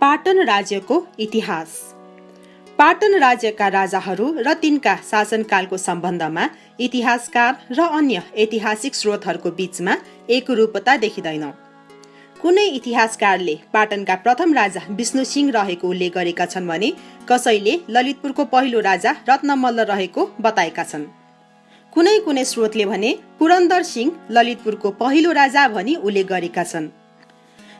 पाटन राज्यको इतिहास। पाटन राज्यका राजाहरू र तिनका शासनकालको सम्बन्धमा इतिहासकार र अन्य ऐतिहासिक स्रोतहरूको बीचमा एकरूपता देखिँदैन। कुनै इतिहासकारले पाटनका प्रथम राजा विष्णुसिंह रहेको उल्लेख गरेका छन् भने कसैले ललितपुरको पहिलो राजा रत्नमल्ल रहेको बताएका छन्। कुनै कुनै स्रोतले भने पुरन्दर सिंह ललितपुरको पहिलो राजा भनी उल्लेख गरेका छन्।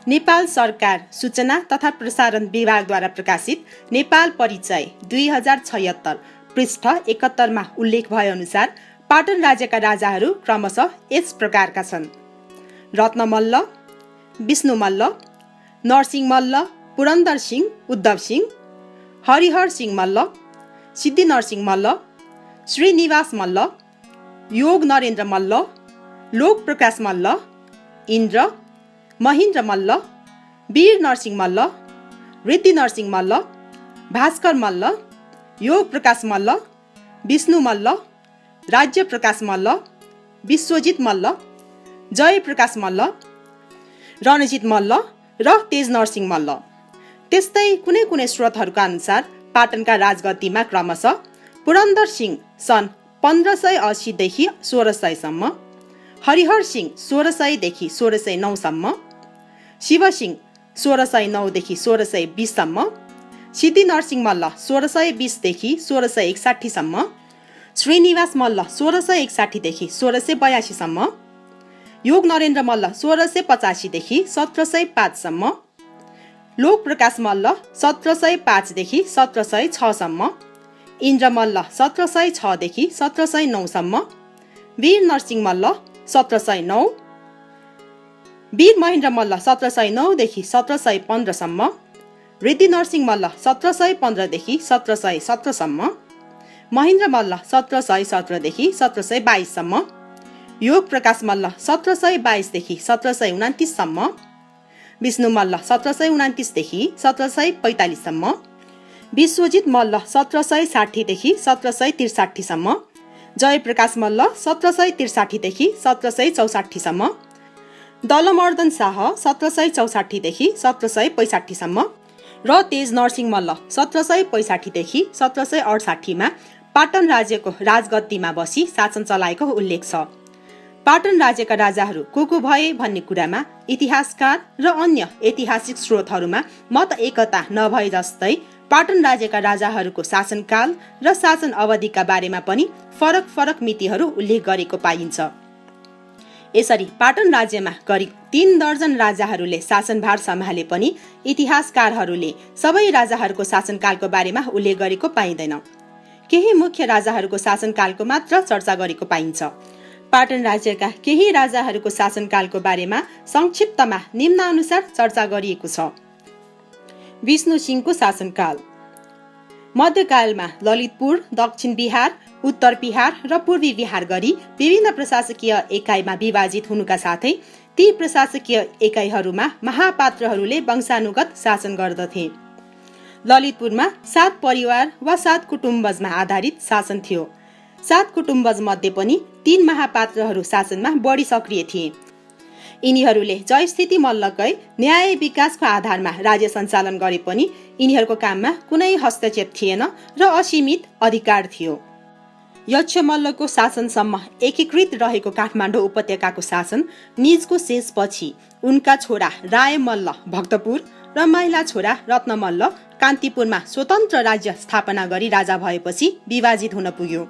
नेपाल सरकार सूचना तथा प्रसारण विभागद्वारा प्रकाशित नेपाल परिचय 2076 पृष्ठ 71 मा उल्लेख भए अनुसार पाटन राज्यका राजाहरू क्रमशः यस प्रकारका छन्: रत्नमल्ल, विष्णुमल्ल, नरसिंहमल्ल, पुरन्दर सिंह, उद्धव सिंह, हरिहर सिंह मल्ल, सिद्धि नरसिंह मल्ल, श्रीनिवास मल्ल, योग नरेन्द्र मल्ल, लोक प्रकाश मल्ल, इन्द्र, महेन्द्र मल्ल, वीर नरसिंह मल्ल, ऋद्धि नरसिंह मल्ल, भास्कर मल्ल, योग प्रकाश मल्ल, विष्णु मल्ल, राज्य प्रकाश मल्ल, विश्वजित मल्ल, जय प्रकाश मल्ल, रणजित मल्ल र तेज नरसिंह मल्ल। त्यस्तै कुनै कुनै स्रोतहरूका अनुसार पाटनका राजगद्दीमा क्रमशः पुरन्दर सिंह सन् 1580 देखि 1600 सम्म, हरिहर सिंह 1600 देखि 1609 सम्म, शिवसिंह 1609 देखि 1620 सम्म, सिद्धि नरसिंह मल्ल 1620 देखि 1661 सम्म, श्रीनिवास मल्ल 1661 देखि 1682 सम्म, योग नरेन्द्र मल्ल 1685 देखि 1705 सम्म, लोक प्रकाश मल्ल 1705 देखि 1706 सम्म, इन्द्र मल्ल 1706 देखि 1709 सम्म, वीर नरसिंह मल्ल 1709, वीर महेन्द्र मल्ल 1709 देखि 1715 सम्म, ऋद्धि नरसिंह मल्ल 1715 देखि 1717 सम्म, महेन्द्र मल्ल 1717 देखि 1722 सम्म, योग प्रकाश मल्ल 1722 देखि 1729 सम्म, विष्णु मल्ल 1729 देखि 1745 सम्म, विश्वजित मल्ल 1760 देखि 1763 सम्म, जय प्रकाश मल्ल 1763 देखि 1764 सम्म, दलमर्दन शाह 1764 देखि 1765 सम्म र तेज नरसिंह मल्ल 1765 देखि 1768 मा पाटन राज्यको राजगद्दीमा बसी शासन चलाएको उल्लेख छ। पाटन राज्यका राजाहरू को भए भन्ने कुरामा इतिहासकार र अन्य ऐतिहासिक स्रोतहरूमा मत एकता नभए जस्तै पाटन राज्यका राजाहरूको शासनकाल र शासन अवधिका बारेमा पनि फरक फरक मितिहरू उल्लेख गरेको पाइन्छ। यसरी पाटन राज्यमा करिब 3 दर्जन राजाहरूले शासनभार सम्हाले पनि इतिहासकारहरूले सबै राजाहरूको शासनकालको बारेमा उल्लेख गरेको पाइँदैन। केही मुख्य राजाहरूको शासनकालको मात्र चर्चा गरेको पाइन्छ। पाटन राज्यका केही राजाहरूको शासनकालको बारेमा संक्षिप्तमा निम्नानुसार चर्चा गरिएको छ। विष्णुसिंहको शासनकाल। मध्यकालमा ललितपुर, दक्षिण बिहार, उत्तर बिहार र पूर्वी बिहार गरी विभिन्न प्रशासकीय एकाइमा विभाजित हुनुका साथै ती प्रशासकीय एकाइहरूमा महापात्रहरूले वंशानुगत शासन गर्दथे। ललितपुरमा 7 परिवार वा 7 कुटुम्बजमा आधारित शासन थियो। 7 कुटुम्बज मध्ये पनि 3 महापात्रहरू शासनमा बढी सक्रिय थिए। यिनीहरूले जयस्थिति मल्लकै न्याय विकासको आधारमा राज्य सञ्चालन गरे पनि यिनीहरूको काममा कुनै हस्तक्षेप थिएन र असीमित अधिकार थियो। यक्षमल्लको शासनसम्म एकीकृत रहेको काठमाडौँ उपत्यकाको शासन निजको शेषपछि उनका छोरा राय मल्ल भक्तपुर र माइला छोरा रत्नमल्ल कान्तिपुरमा स्वतन्त्र राज्य स्थापना गरी राजा भएपछि विभाजित हुन पुग्यो।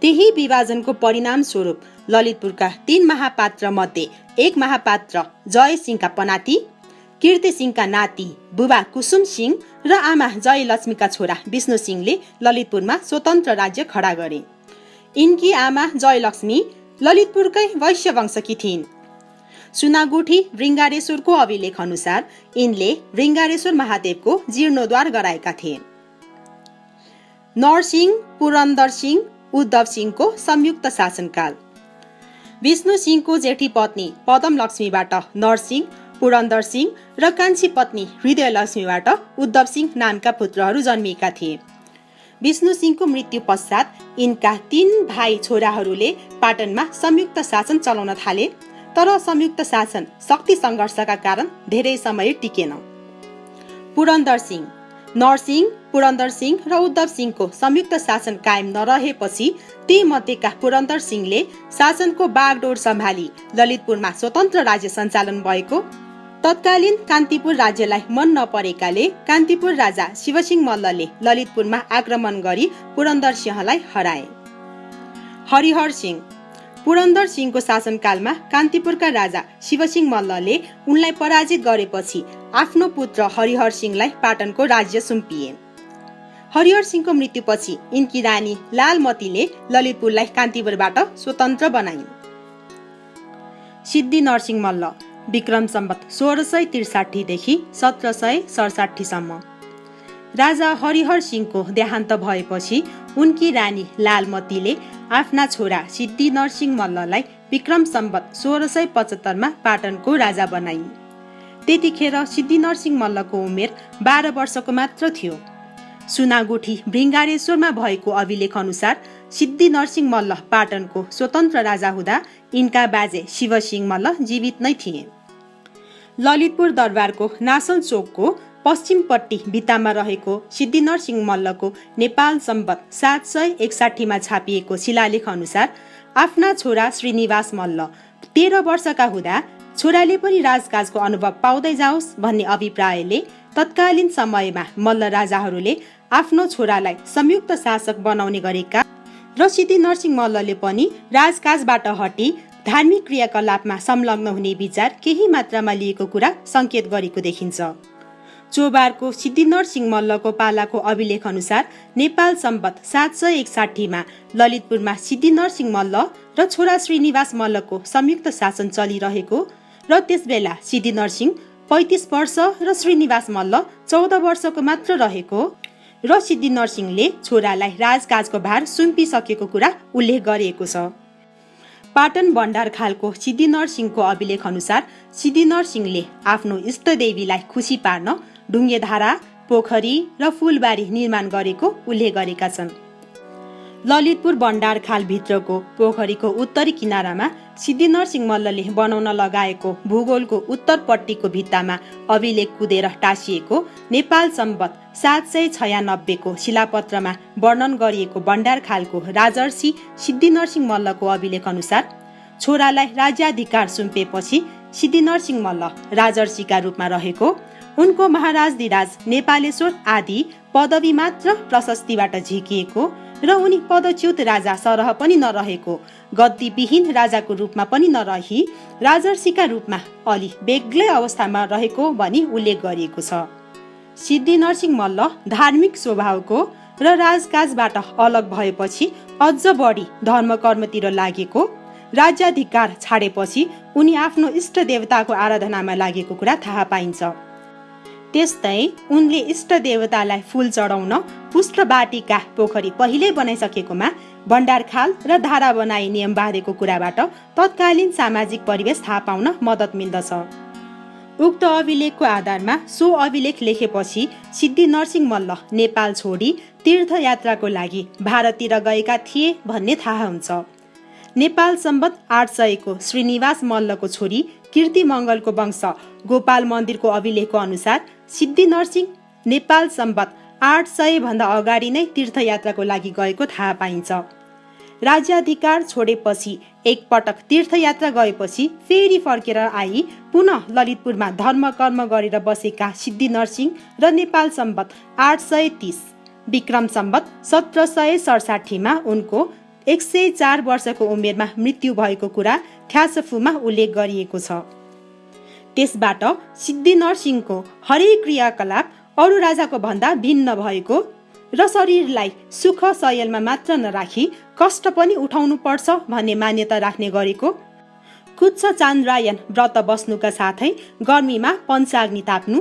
त्यही विभाजनको परिणाम स्वरूप ललितपुरका 3 महापात्र मध्ये एक महापात्र जय सिंहका पनाती, कीर्ति सिंहका नाति बुबा कुसुम सिंह र आमा जयलक्ष्मीका छोरा विष्णु सिंहले ललितपुरमा स्वतन्त्र राज्य खडा गरे। यिनकी आमा जयलक्ष्मी ललितपुरकै वैश्य वंशकी थिइन्। सुनागुठी वृङ्गारेश्वरको अभिलेख अनुसार यिनले वृङ्गारेश्वर महादेवको जीर्णोद्धार गराएका थिए। नरसिंह, पुरन्दर सिंह, उद्धव सिंहको संयुक्त शासनकाल। विष्णु सिंहको जेठी पत्नी पदम लक्ष्मीबाट नरसिंह, पुरन्दर सिंह र कान्छी पत्नी हृदय लक्ष्मीबाट उद्धव सिंह नामका पुत्रहरू जन्मिएका थिए। विष्णु सिंहको मृत्यु पश्चात यिनका 3 भाइ छोराहरूले पाटनमा संयुक्त शासन चलाउन थाले, तर संयुक्त शासन शक्ति सङ्घर्षका कारण धेरै समय टिकेन। पुरन्दर सिंह। नरसिंह, पुरन्दर सिंह र उद्धव सिंहको संयुक्त शासन कायम नरहेपछि ती मध्येका पुरन्दर सिंहले शासनको बागडोर सम्हाली ललितपुरमा स्वतन्त्र राज्य सञ्चालन भएको। तत्कालीन कान्तिपुर राज्यलाई मन नपरेकाले कान्तिपुर राजा शिवसिंह मल्लले ललितपुरमा आक्रमण गरी पुरन्दर सिंहलाई हराए। हरिहर सिंह। पुरन्दर सिंहको शासनकालमा कान्तिपुरका राजा शिवसिंह मल्लले उनलाई पराजित गरेपछि आफ्नो पुत्र हरिहर सिंहलाई पाटनको राज्य सुम्पिए। हरिहर सिंहको मृत्युपछि यिनकी रानी लालमतीले ललितपुरलाई कान्तिपुरबाट स्वतन्त्र बनाइन्। सिद्धि नरसिंह मल्ल विक्रम सम्वत 1663 देखि 1767 सम्म। राजा हरिहर सिंहको देहान्त भएपछि उनकी रानी लालमतीले आफ्ना छोरा सिद्धि नरसिंह मल्ललाई विक्रम सम्वत 1675 मा पाटनको राजा बनाइन्। त्यतिखेर सिद्धि नरसिंह मल्लको उमेर 12 वर्षको मात्र थियो। सुनागुठी भृङ्गारेश्वरमा भएको अभिलेख अनुसार सिद्धि नरसिंह मल्ल पाटनको स्वतन्त्र राजा हुँदा यिनका बाजे शिवसिंह मल्ल जीवित नै थिए। ललितपुर दरबारको नासल चोकको पश्चिमपट्टि भित्तामा रहेको सिद्धि नरसिंह मल्लको नेपाल सम्वत 761 मा छापिएको शिलालेख अनुसार आफ्ना छोरा श्रीनिवास मल्ल 13 वर्षका हुँदा छोराले पनि राजकाजको अनुभव पाउँदै जाओस् भन्ने अभिप्रायले तत्कालीन समयमा मल्ल राजाहरूले आफ्नो छोरालाई संयुक्त शासक बनाउने गरेका र सिद्धि नरसिंह मल्लले पनि राजकाजबाट हटी धार्मिक क्रियाकलापमा संलग्न हुने विचार केही मात्रामा लिएको कुरा संकेत गरेको देखिन्छ। चोबारको सिद्धि नरसिंह मल्लको पालाको अभिलेख अनुसार नेपाल सम्वत 761 मा ललितपुरमा सिद्धि नरसिंह मल्ल र छोरा श्रीनिवास मल्लको संयुक्त शासन चलिरहेको र त्यसबेला सिद्धि नरसिंह 35 वर्ष र श्रीनिवास मल्ल 14 वर्षको मात्र रहेको र सिद्धि नरसिंहले छोरालाई राजकाजको भार सुम्पिसकेको कुरा उल्लेख गरिएको छ। पाटन भण्डारखालको सिद्धि नरसिंहको अभिलेख अनुसार सिद्धि नरसिंहले आफ्नो इष्टदेवीलाई खुसी पार्न ढुङ्गेधारा, पोखरी र फुलबारी निर्माण गरेको उल्लेख गरेका छन्। ललितपुर भण्डारखाल भित्रको पोखरीको उत्तरी किनारामा सिद्धि नरसिंह मल्लले बनाउन लगाएको भूगोलको उत्तरपट्टिको भित्तामा अभिलेख कुदेर टाँसिएको नेपाल सम्वत 796 को शिलापत्रमा वर्णन गरिएको भण्डारखालको राजर्षि सिद्धि नरसिंह मल्लको अभिलेख अनुसार छोरालाई राज्याधिकार सुम्पेपछि सिद्धि नरसिंह मल्ल राजर्षिका रूपमा रहेको, उनको महाराजधिराज नेपालेश्वर आदि पदवी मात्र प्रशस्तिबाट झिकिएको र उनी पदच्युत राजा सरह पनि नरहेको, गद्दीविहीन राजाको रूपमा पनि नरही राजर्षिका रूपमा अलि बेग्लै अवस्थामा रहेको भनी उल्लेख गरिएको छ। सिद्धि नरसिंह मल्ल धार्मिक स्वभावको र राजकाजबाट अलग भएपछि अझ बढी धर्मकर्मतिर लागेको, राज्याधिकार छाडेपछि उनी आफ्नो इष्ट देवताको आराधनामा लागेको कुरा थाहा पाइन्छ। त्यस्तै उनले इष्ट देवतालाई फूल चढाउन पुष्ट बाटिका पोखरी पहिल्यै बनाइसकेकोमा भण्डारखाल र धारा बनाई नियम बाँधेको कुराबाट तत्कालीन सामाजिक परिवेश थाहा पाउन मद्दत मिल्दछ। उक्त अभिलेखको आधारमा सो अभिलेख लेखेपछि सिद्धि नरसिंह मल्ल नेपाल छोडी तीर्थयात्राको लागि भारततिर गएका थिए भन्ने थाहा हुन्छ। नेपाल सम्वत 800 को श्रीनिवास मल्लको छोरी कीर्ति मङ्गलको वंश गोपाल मन्दिरको अभिलेखको अनुसार सिद्धि नरसिंह नेपाल सम्वत 800 भन्दा अगाडि नै तीर्थयात्राको लागि गएको थाहा पाइन्छ। राज्याधिकार छोडेपछि एकपटक तीर्थयात्रा गएपछि फेरि फर्केर आई पुनः ललितपुरमा धर्मकर्म गरेर बसेका सिद्धि नरसिंह र नेपाल सम्वत 830 विक्रम सम्वत 1767 मा उनको 104 वर्षको उमेरमा मृत्यु भएको कुरा ठ्यासफुमा उल्लेख गरिएको छ। त्यसबाट सिद्धि नरसिंहको हरेक क्रियाकलाप अरू राजाको भन्दा भिन्न भएको र शरीरलाई सुख शयलमा मात्र नराखी कष्ट पनि उठाउनु पर्छ भन्ने मान्यता राख्ने गरेको, कुच्छ चान्द्रायन व्रत बस्नुका साथै गर्मीमा पञ्चाग्नि ताप्नु,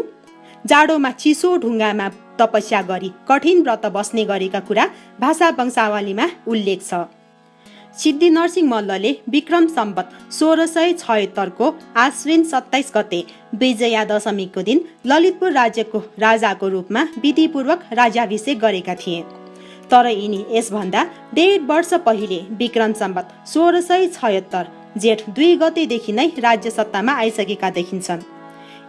जाडोमा चिसो ढुङ्गामा तपस्या गरी कठिन व्रत बस्ने गरेका कुरा भाषा वंशावलीमा उल्लेख छ। सिद्धि नरसिंह मल्लले विक्रम सम्वत 1676 को आश्विन 27 गते विजया दशमीको दिन ललितपुर राज्यको राजाको रूपमा विधिपूर्वक राज्याभिषेक गरेका थिए। तर यिनी यसभन्दा 1.5 वर्ष पहिले विक्रम सम्वत 1676 जेठ 2 गतेदेखि नै राज्य सत्तामा आइसकेका देखिन्छन्।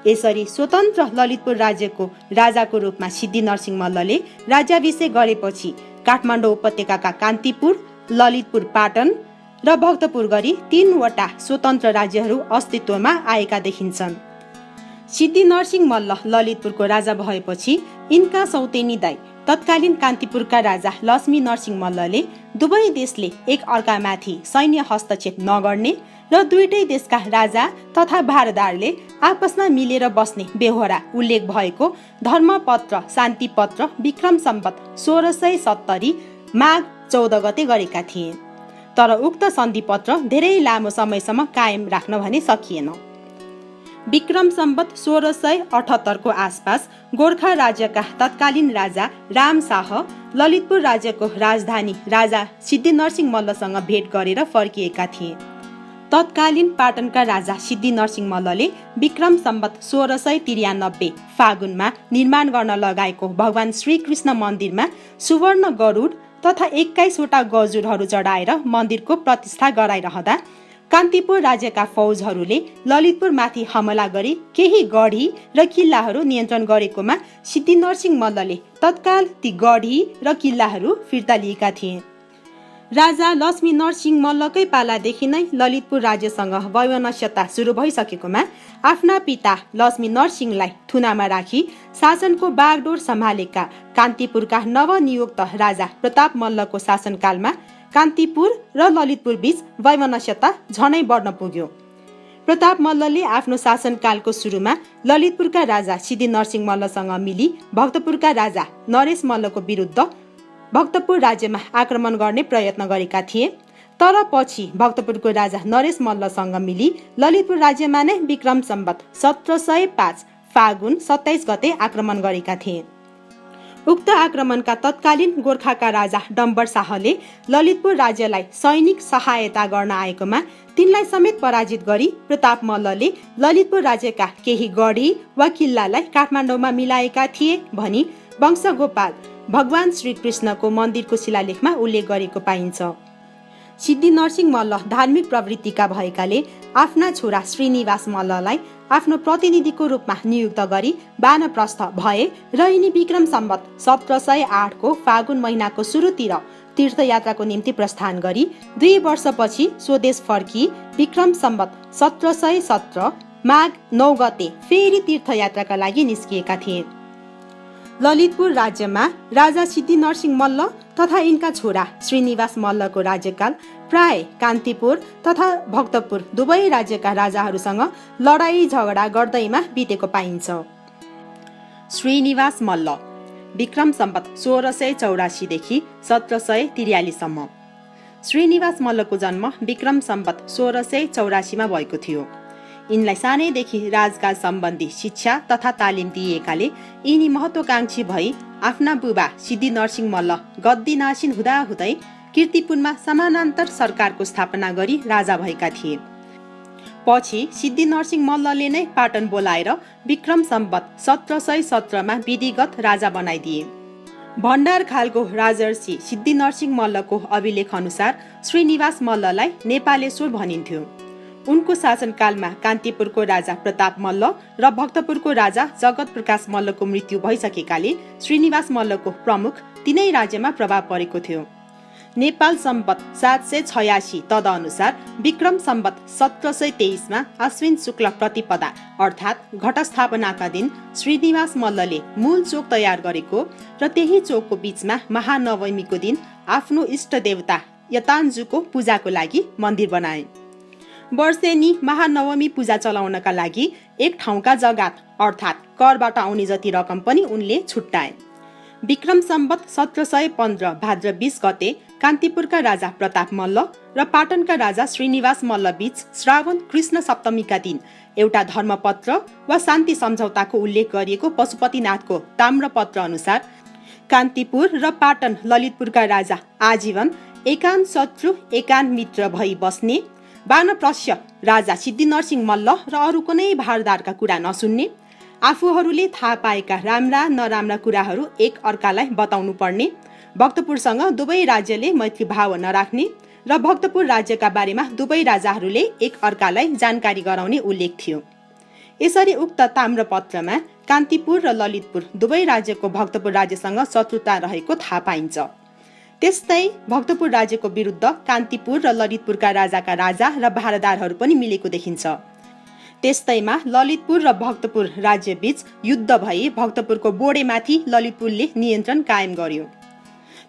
यसरी स्वतन्त्र ललितपुर राज्यको राजाको रूपमा सिद्धिनरसिंह मल्लले राज्याभिषेक गरेपछि काठमाडौँ उपत्यकाका कान्तिपुर, ललितपुर, पाटन र भक्तपुर गरी 3वटा स्वतन्त्र राज्यहरू अस्तित्वमा आएका देखिन्छन्। सिद्धिनरसिंह मल्ल ललितपुरको राजा भएपछि यिनका सौतेनी दाइ तत्कालीन कान्तिपुरका राजा लक्ष्मी नरसिंह मल्लले दुवै देशले एक अर्कामाथि सैन्य हस्तक्षेप नगर्ने र दुईटै देशका राजा तथा भारदारले आपसमा मिलेर बस्ने बेहोरा उल्लेख भएको धर्मपत्र शान्तिपत्र विक्रम सम्वत 1670 माघ 14 गते गरेका थिए। तर उक्त सन्धिपत्र धेरै लामो समयसम्म कायम राख्न भने सकिएन। विक्रम सम्वत 1678 को आसपास गोर्खा राज्यका तत्कालीन राजा राम शाह ललितपुर राज्यको राजधानी राजा सिद्धिनरसिंह मल्लसँग भेट गरेर फर्किएका थिए। तत्कालीन पाटनका राजा सिद्धिनरसिंह मल्लले विक्रम सम्वत 1693 फागुनमा निर्माण गर्न लगाएको भगवान श्रीकृष्ण मन्दिरमा सुवर्ण गरुड तथा 21वटा गजुरहरू चढाएर मन्दिरको प्रतिष्ठा गराइरहँदा कान्तिपुर राज्यका फौजहरूले ललितपुरमाथि हमला गरी केही गढी र किल्लाहरू नियन्त्रण गरेकोमा सिद्धिनरसिंह मल्लले तत्काल ती गढी र किल्लाहरू फिर्ता लिएका थिए। राजा लक्ष्मी नरसिंह मल्लकै पालादेखि नै ललितपुर राज्यसँग वैमनस्यता सुरु भइसकेकोमा आफ्ना पिता लक्ष्मी नरसिंहलाई थुनामा राखी शासनको बागडोर सम्हालेका कान्तिपुरका नवनियुक्त राजा प्रताप मल्लको शासनकालमा कान्तिपुर र ललितपुर बीच वैमनस्यता झनै बढ्न पुग्यो। प्रताप मल्लले आफ्नो शासनकालको सुरुमा ललितपुरका राजा सिद्धिनरसिंह मल्लसँग मिली भक्तपुरका राजा नरेश मल्लको विरुद्ध भक्तपुर राज्यमा आक्रमण गर्ने प्रयत्न गरेका थिए। तर पछि भक्तपुरको राजा नरेश मल्लसँग मिली ललितपुर राज्यमा नै विक्रम सम्वत 1705 फागुन 27 गते आक्रमण गरेका थिए। उक्त आक्रमणका तत्कालीन गोर्खाका राजा डम्बर शाहले ललितपुर राज्यलाई सैनिक सहायता गर्न आएकोमा तिनलाई समेत पराजित गरी प्रताप मल्लले ललितपुर राज्यका केही गढी वा किल्लालाई काठमाडौँमा मिलाएका थिए भनी वंशगोपाल भगवान श्रीकृष्णको मन्दिरको शिलालेखमा उल्लेख गरेको पाइन्छ। सिद्धिनरसिंह मल्ल धार्मिक प्रवृत्तिका भएकाले आफ्ना छोरा श्रीनिवास मल्ललाई आफ्नो प्रतिनिधिको रूपमा नियुक्त गरी वानप्रस्थ भए र यिनी विक्रम सम्वत 1708 को फागुन महिनाको सुरुतिर तीर्थयात्राको निम्ति प्रस्थान गरी 2 वर्षपछि स्वदेश फर्की विक्रम सम्वत 1717 माघ 9 गते फेरि तीर्थयात्राका लागि निस्किएका थिए। ललितपुर राज्यमा राजा सिद्धिनरसिंह मल्ल तथा यिनका छोरा श्रीनिवास मल्लको राज्यकाल प्राय कान्तिपुर तथा भक्तपुर दुवै राज्यका राजाहरूसँग लडाई झगडा गर्दैमा बितेको पाइन्छ। श्रीनिवास मल्ल विक्रम सम्वत 1684 देखि 1743 सम्म। श्रीनिवास मल्लको जन्म विक्रम सम्वत 1684 मा भएको थियो। यिनलाई सानैदेखि राजकाज सम्बन्धी शिक्षा तथा तालिम दिएकाले यिनी महत्वाकांक्षी भई आफ्ना बुबा सिद्धिनरसिंह मल्ल गद्दीनासीन हुँदाहुँदै कीर्तिपुरमा समानान्तर सरकारको स्थापना गरी राजा भएका थिए। पछि सिद्धिनरसिंह मल्लले नै पाटन बोलाएर विक्रम सम्वत 1717 मा विधिगत राजा बनाइदिए। भण्डार खालको राजर्षि सिद्धिनरसिंह मल्लको अभिलेख अनुसार श्रीनिवास मल्ललाई नेपालेश्वर भनिन्थ्यो। उनको शासनकालमा कान्तिपुरको राजा प्रताप मल्ल र भक्तपुरको राजा जगत प्रकाश मल्लको मृत्यु भइसकेकाले श्रीनिवास मल्लको प्रमुख तिनै राज्यमा प्रभाव परेको थियो। नेपाल सम्वत 786 तदअनुसार विक्रम सम्वत 1723 मा अश्विन शुक्ल प्रतिपदा अर्थात् घटस्थापनाका दिन श्रीनिवास मल्लले मूल चोक तयार गरेको र त्यही चोकको बीचमा महानवमीको दिन आफ्नो इष्ट देवता यतान्जुको पूजाको लागि मन्दिर बनाए। वर्षेनी महानवमी पूजा चलाउनका लागि एक ठाउँका जग्गा अर्थात् करबाट आउने जति रकम पनि उनले छुट्याए। विक्रम सम्वत 1715 भाद्र 20 गते कान्तिपुरका राजा प्रताप मल्ल र पाटनका राजा श्रीनिवास मल्ल बीच श्रावण कृष्ण सप्तमीका दिन एउटा धर्मपत्र वा शान्ति सम्झौताको उल्लेख गरिएको पशुपतिनाथको ताम्रपत्र अनुसार कान्तिपुर र पाटन ललितपुरका राजा आजीवन एकान शत्रु एकान मित्र भई बस्ने, वानप्रस्थ राजा सिद्धिनरसिंह मल्ल र अरू कुनै भारदारका कुरा नसुन्ने, आफूहरूले थाहा पाएका राम्रा नराम्रा कुराहरू एक अर्कालाई बताउनु पर्ने, भक्तपुरसँग दुवै राज्यले मैत्री भाव नराख्ने र भक्तपुर राज्यका बारेमा दुवै राजाहरूले एक अर्कालाई जानकारी गराउने उल्लेख थियो। यसरी उक्त ताम्रपत्रमा कान्तिपुर र ललितपुर दुवै राज्यको भक्तपुर राज्यसँग शत्रुता रहेको थाहा पाइन्छ। त्यस्तै भक्तपुर राज्यको विरुद्ध कान्तिपुर र ललितपुरका राजाका राजा र भारदारहरू पनि मिलेको देखिन्छ। त्यस्तैमा ललितपुर र भक्तपुर राज्यबीच युद्ध भई भक्तपुरको बोडेमाथि ललितपुरले नियन्त्रण कायम गर्यो।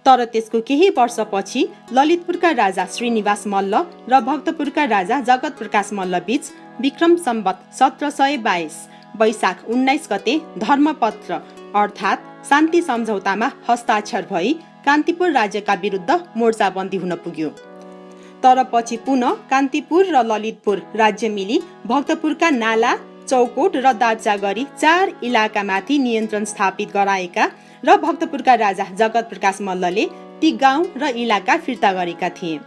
तर त्यसको केही वर्षपछि ललितपुरका राजा श्रीनिवास मल्ल र भक्तपुरका राजा जगत प्रकाश मल्ल बीच विक्रम सम्वत 1722 वैशाख 19 गते धर्मपत्र अर्थात् शान्ति सम्झौतामा हस्ताक्षर भई कान्तिपुर राज्यका विरुद्ध मोर्चाबन्दी हुन पुग्यो। तर पछि पुनः कान्तिपुर र ललितपुर राज्य मिली भक्तपुरका नाला, चौकोट र दार्चा गरी 4 इलाकामाथि नियन्त्रण स्थापित गराएका र भक्तपुरका राजा जगत प्रकाश मल्लले ती गाउँ र इलाका फिर्ता गरेका थिए।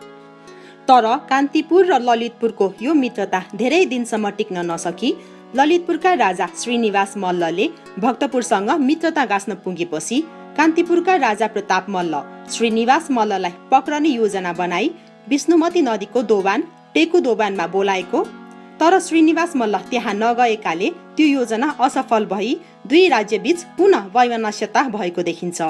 तर कान्तिपुर र ललितपुरको यो मित्रता धेरै दिनसम्म टिक्न नसकी ललितपुरका राजा श्रीनिवास मल्लले भक्तपुरसँग मित्रता गाँच्न पुगेपछि कान्तिपुरका राजा प्रताप मल्ल श्रीनिवास मल्ललाई पक्रने योजना बनाई विष्णुमती नदीको दोबान टेकु दोबानमा बोलाएको। तर श्रीनिवास मल्ल त्यहाँ नगएकाले त्यो योजना असफल भई दुई राज्यबीच पुनः वैमनस्यता भएको देखिन्छ।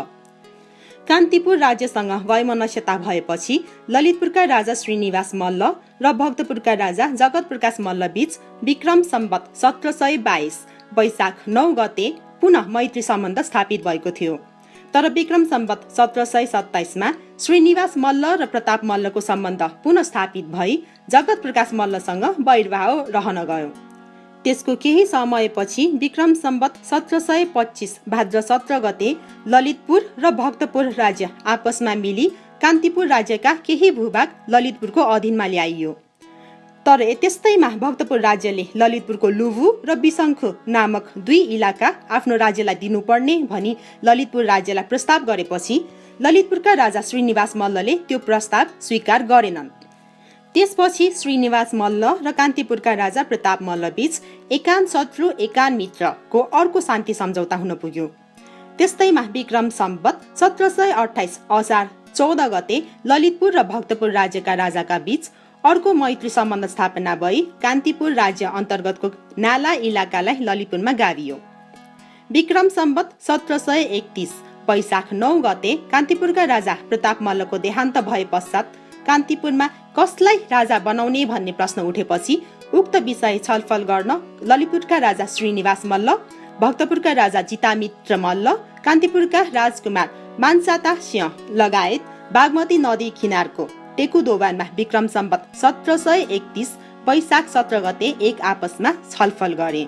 कान्तिपुर राज्यसँग वैमनस्यता भएपछि ललितपुरका राजा श्रीनिवास मल्ल र भक्तपुरका राजा जगत प्रकाश मल्ल बीच विक्रम सम्वत 1722 वैशाख 9 गते पुनः मैत्री सम्बन्ध स्थापित भएको थियो। तर विक्रम सम्वत 1727 मा श्रीनिवास मल्ल र प्रताप मल्लको सम्बन्ध पुनः स्थापित भई जगत प्रकाश मल्लसँग वैरभाव रहन गयो। त्यसको केही समयपछि विक्रम सम्वत 1725 भाद्र 17 गते ललितपुर र भक्तपुर राज्य आपसमा मिली कान्तिपुर राज्यका केही भूभाग ललितपुरको अधीनमा ल्याइयो। तर त्यस्तैमा भक्तपुर राज्यले ललितपुरको लुभु र बिसङ्खु नामक 2 इलाका आफ्नो राज्यलाई दिनुपर्ने भनी ललितपुर राज्यलाई प्रस्ताव गरेपछि ललितपुरका राजा श्रीनिवास मल्लले त्यो प्रस्ताव स्वीकार गरेनन्। त्यसपछि श्रीनिवास मल्ल र कान्तिपुरका राजा प्रताप मल्ल बीच एकान शत्रु एकान मित्रको अर्को शान्ति सम्झौता हुन पुग्यो। त्यस्तैमा विक्रम सम्वत 1728 असार 14 गते ललितपुर र भक्तपुर राज्यका राजाका बीच अर्को मैत्री सम्बन्ध स्थापना भई कान्तिपुर राज्य अन्तर्गतको नाला इलाकालाई ललितपुरमा गाभियो। विक्रम सम्वत 1731 वैशाख 9 गते कान्तिपुरका राजा प्रताप मल्लको देहान्त भए पश्चात कान्तिपुरमा कसलाई राजा बनाउने भन्ने प्रश्न उठेपछि उक्त विषय छलफल गर्न ललितपुरका राजा श्रीनिवास मल्ल, भक्तपुरका राजा जितामित्र मल्ल, कान्तिपुरका राजकुमार मानसाता सिंह लगायत बागमती नदी किनारको टेकु दोबानमा विक्रम सम्वत 1731 वैशाख 17 गते एक आपसमा छलफल गरे।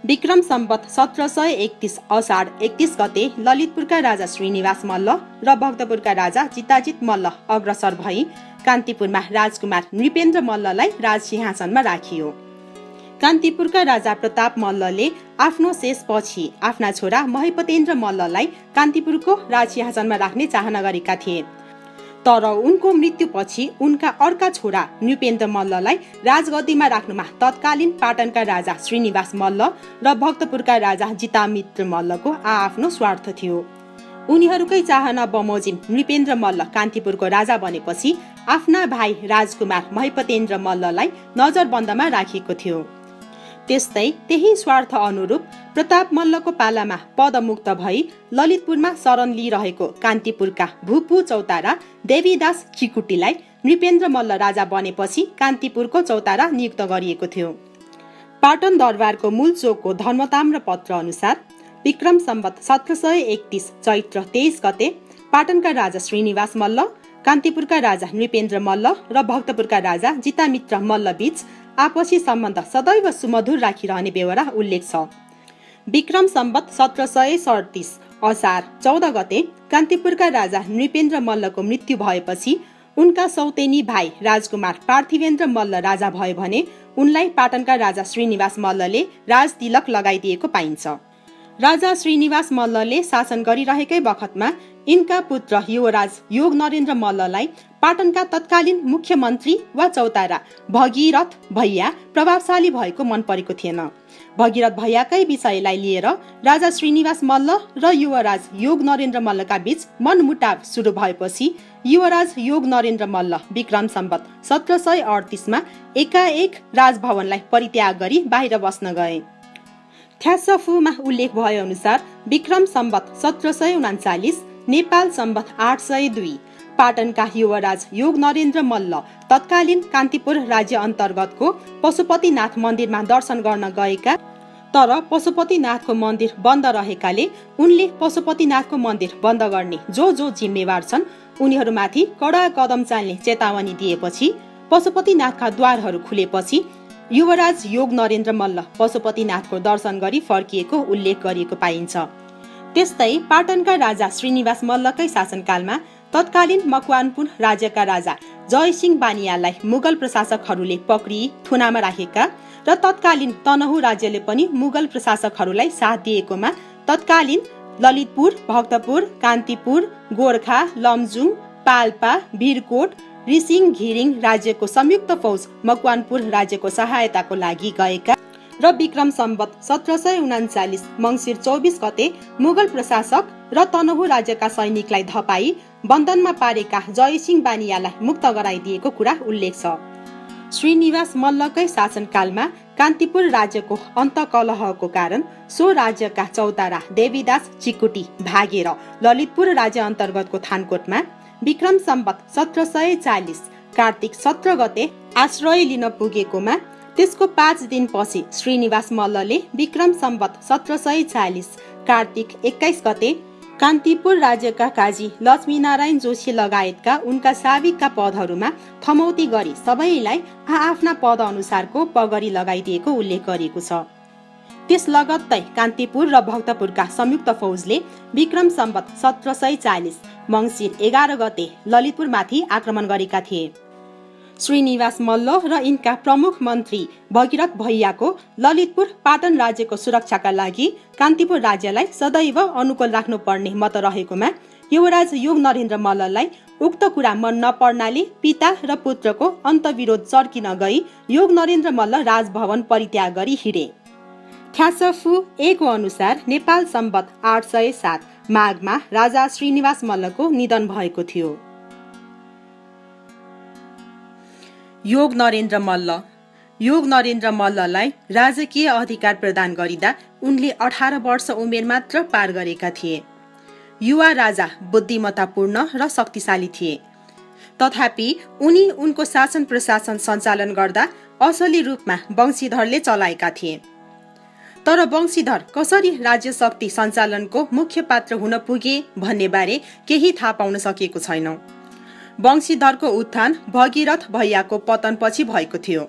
विक्रम सम्वत 1731 असाढ 31 गते ललितपुरका राजा श्रीनिवास मल्ल र भक्तपुरका राजा जिताजित मल्ल अग्रसर भई कान्तिपुरमा राजकुमार नृपेन्द्र मल्ललाई राजसिंहासनमा राखियो। कान्तिपुरका राजा प्रताप मल्लले आफ्नो शेषपछि आफ्ना छोरा महिपतेन्द्र मल्ललाई कान्तिपुरको राजसिंहासनमा राख्ने चाहना गरेका थिए। तर उनको मृत्युपछि उनका अर्का छोरा नृपेन्द्र मल्ललाई राजगद्दीमा राख्नुमा तत्कालीन पाटनका राजा श्रीनिवास मल्ल र भक्तपुरका राजा जितामित्र मल्लको आआफ्नो स्वार्थ थियो। उनीहरूकै चाहना बमोजिम नृपेन्द्र मल्ल कान्तिपुरको राजा बनेपछि आफ्ना भाइ राजकुमार महिपतेन्द्र मल्ललाई नजरबन्दमा राखिएको थियो। त्यस्तै त्यही स्वार्थ अनुरूप प्रताप मल्लको पालामा पदमुक्त भई ललितपुरमा शरण लिइरहेको कान्तिपुरका भूपू चौतारा देवीदास चिकुटीलाई नृपेन्द्र मल्ल राजा बनेपछि कान्तिपुरको चौतारा नियुक्त गरिएको थियो। पाटन दरबारको मूल चोकको धर्मताम्र पत्र अनुसार विक्रम सम्वत 1731 चैत्र 23 गते पाटनका राजा श्रीनिवास मल्ल, कान्तिपुरका राजा नृपेन्द्र मल्ल र भक्तपुरका राजा जितामित्र मल्ल बीच आपसी सम्बन्ध सदैव सुमधुर राखिरहने बेहोरा उल्लेख छ। विक्रम सम्वत 1737 असार 14 गते कान्तिपुरका राजा नृपेन्द्र मल्लको मृत्यु भएपछि उनका सौतेनी भाइ राजकुमार पार्थिवेन्द्र मल्ल राजा भए भने उनलाई पाटनका राजा श्रीनिवास मल्लले राजतिलक लगाइदिएको पाइन्छ। राजा श्रीनिवास मल्लले शासन गरिरहेकै बखतमा यिनका पुत्र युवराज योग नरेन्द्र मल्ललाई पाटनका तत्कालीन मुख्यमन्त्री वा चौतारा भगीरथ भैया प्रभावशाली भएको मन परेको थिएन। भगीरथ भैयाकै विषयलाई लिएर राजा श्रीनिवास मल्ल र युवराज योग नरेन्द्र मल्लका बीच मनमुटाव सुरु भएपछि युवराज योग नरेन्द्र मल्ल विक्रम सम्वत 1738 मा एकाएक राजभवनलाई परित्याग गरी बाहिर बस्न गए। थ्यासफूमा उल्लेख भए अनुसार विक्रम सम्वत 1739, नेपाल सम्वत 802 पाटनका युवराज योग नरेन्द्र मल्ल तत्कालीन कान्तिपुर राज्य अन्तर्गतको पशुपतिनाथ मन्दिरमा दर्शन गर्न गएका, तर पशुपतिनाथको मन्दिर बन्द रहेकाले उनले पशुपतिनाथको मन्दिर बन्द गर्ने जो जिम्मेवार छन् उनीहरूमाथि कडा कदम चाल्ने चेतावनी दिएपछि पशुपतिनाथका द्वारहरू खुलेपछि युवराज योग नरेन्द्र मल्ल पशुपतिनाथको दर्शन गरी फर्किएको उल्लेख गरिएको पाइन्छ। त्यस्तै पाटनका राजा श्रीनिवास मल्लकै शासनकालमा तत्कालीन मकवानपुर राज्यका राजा जयसिंह बानियालाई मुगल प्रशासकहरूले पक्री थुनामा राखेका र तत्कालीन तनहुँ राज्यले पनि मुगल प्रशासकहरूलाई साथ दिएकोमा तत्कालीन ललितपुर, भक्तपुर, कान्तिपुर, गोर्खा, लमजुङ, पाल्पा, भिरकोट, रिसिङ घिरिङ राज्यको संयुक्त फौज मकवानपुर राज्यको सहायताको लागि गएका र विक्रम सम्वत 1739 मङ्सिर 24 गते मुगल प्रशासक र तनहुँ राज्यका सैनिकलाई धपाई बन्धनमा पारेका जयसिंह बानियालाई मुक्त गराइदिएको कुरा उल्लेख छ। श्रीनिवास मल्लकै शासनकालमा कान्तिपुर राज्यको अन्तकलहको कारण सो राज्यका चौतारा देवीदास चिकुटी भागेर ललितपुर राज्य अन्तर्गतको थानकोटमा विक्रम सम्वत 1740 कार्तिक 17 गते आश्रय लिन पुगेकोमा त्यसको 5 दिनपछि श्रीनिवास मल्लले विक्रम सम्वत 1740 कार्तिक 21 गते कान्तिपुर राज्यका काजी लक्ष्मीनारायण जोशी लगायतका उनका साविकका पदहरूमा थमौती गरी सबैलाई आफ्ना पद अनुसारको पगडी लगाइदिएको उल्लेख गरिएको छ। त्यस लगत्तै कान्तिपुर र भक्तपुरका संयुक्त फौजले विक्रम सम्वत 1740 मङ्सिर 11 गते ललितपुरमाथि आक्रमण गरेका थिए। श्रीनिवास मल्ल र यिनका प्रमुख मन्त्री भगीरथ भैयाको ललितपुर पाटन राज्यको सुरक्षाका लागि कान्तिपुर राज्यलाई सदैव अनुकूल राख्नुपर्ने मत रहेकोमा युवराज योग नरेन्द्र मल्ललाई उक्त कुरा मन नपर्नाले पिता र पुत्रको अन्तविरोध चर्किन गई योग नरेन्द्र मल्ल राजभवन परित्याग गरी हिँडे। थ्यासफू को अनुसार नेपाल सम्वत 807 माघमा राजा श्रीनिवास मल्लको निधन भएको थियो। योग नरेन्द्र मल्ललाई राजकीय अधिकार प्रदान गरिँदा उनले 18 वर्ष उमेर मात्र पार गरेका थिए। युवा राजा बुद्धिमत्तापूर्ण र शक्तिशाली थिए, तथापि उनी उनको शासन प्रशासन सञ्चालन गर्दा असली रूपमा वंशीधरले चलाएका थिए। तर वंशीधर कसरी राज्य शक्ति सञ्चालनको मुख्य पात्र हुन पुगे भन्ने बारे केही थाहा पाउन सकिएको छैन। वंशीधरको उत्थान भगीरथ भैयाको पतनपछि भएको थियो।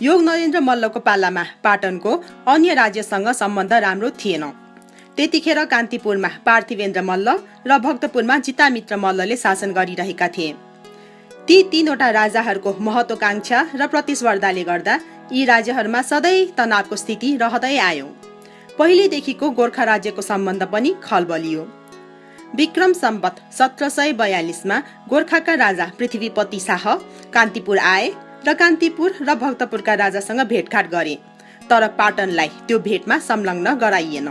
योग नरेन्द्र मल्लको पालामा पाटनको अन्य राज्यसँग सम्बन्ध राम्रो थिएन। त्यतिखेर कान्तिपुरमा पार्थिवेन्द्र मल्ल र भक्तपुरमा जितामित्र मल्लले शासन गरिरहेका थिए। ती तीनवटा राजाहरूको महत्वाकांक्षा र प्रतिस्पर्धाले गर्दा यी राज्यहरूमा सधैँ तनावको स्थिति रहँदै आयो। पहिलेदेखिको गोर्खा राज्यको सम्बन्ध पनि खलबलियो। विक्रम सम्वत 1742 मा गोर्खाका राजा पृथ्वीपति शाह कान्तिपुर आए र कान्तिपुर र भक्तपुरका राजासँग भेटघाट गरे, तर पाटनलाई त्यो भेटमा संलग्न गराइएन।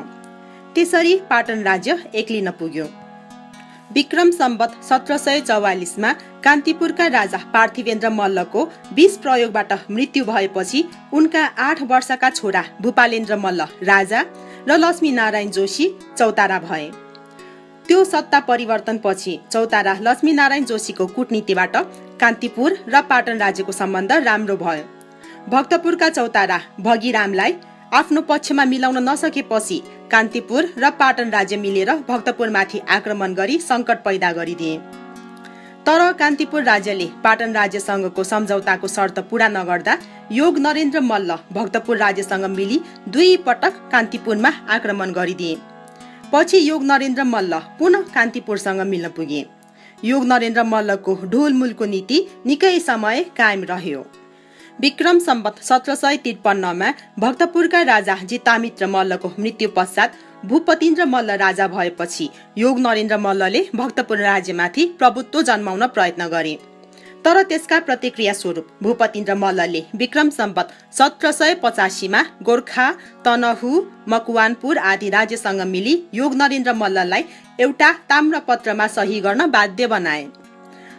त्यसरी पाटन राज्य एक्लिन पुग्यो। विक्रम सम्वत 1744 मा कान्तिपुरका राजा पार्थिवेन्द्र मल्लको विष प्रयोगबाट मृत्यु भएपछि उनका 8 वर्षका छोरा भूपालेन्द्र मल्ल राजा र लक्ष्मीनारायण जोशी चौतारा भए। त्यो सत्ता परिवर्तनपछि चौतारा लक्ष्मीनारायण जोशीको कूटनीतिबाट कान्तिपुर र पाटन राज्यको सम्बन्ध राम्रो भयो। भक्तपुरका चौतारा भगीरामलाई आफ्नो पक्षमा मिलाउन नसकेपछि कान्तिपुर र पाटन राज्य मिलेर भक्तपुरमाथि आक्रमण गरी सङ्कट पैदा गरिदिए। तर कान्तिपुर राज्यले पाटन राज्यसँगको सम्झौताको शर्त पूरा नगर्दा योग नरेन्द्र मल्ल भक्तपुर राज्यसँग मिली 2 पटक कान्तिपुरमा आक्रमण गरिदिए। पछि योग नरेन्द्र मल्ल पुनः कान्तिपुरसँग मिल्न पुगे। योग नरेन्द्र मल्लको ढुलमुलको नीति निकै समय कायम रह्यो। विक्रम सम्वत 1753 मा भक्तपुरका राजा जितामित्र मल्लको मृत्यु पश्चात भूपतिन्द्र मल्ल राजा भएपछि योग नरेन्द्र मल्लले भक्तपुर राज्यमाथि प्रभुत्व जन्माउन प्रयत्न गरे। तर त्यसका प्रतिक्रिया स्वरूप भूपतिन्द्र मल्लले विक्रम सम्वत 1785 मा गोर्खा, तनहुँ, मकवानपुर आदि राज्यसँग मिली योग नरेन्द्र मल्ललाई एउटा ताम्रपत्रमा सही गर्न बाध्य बनाए।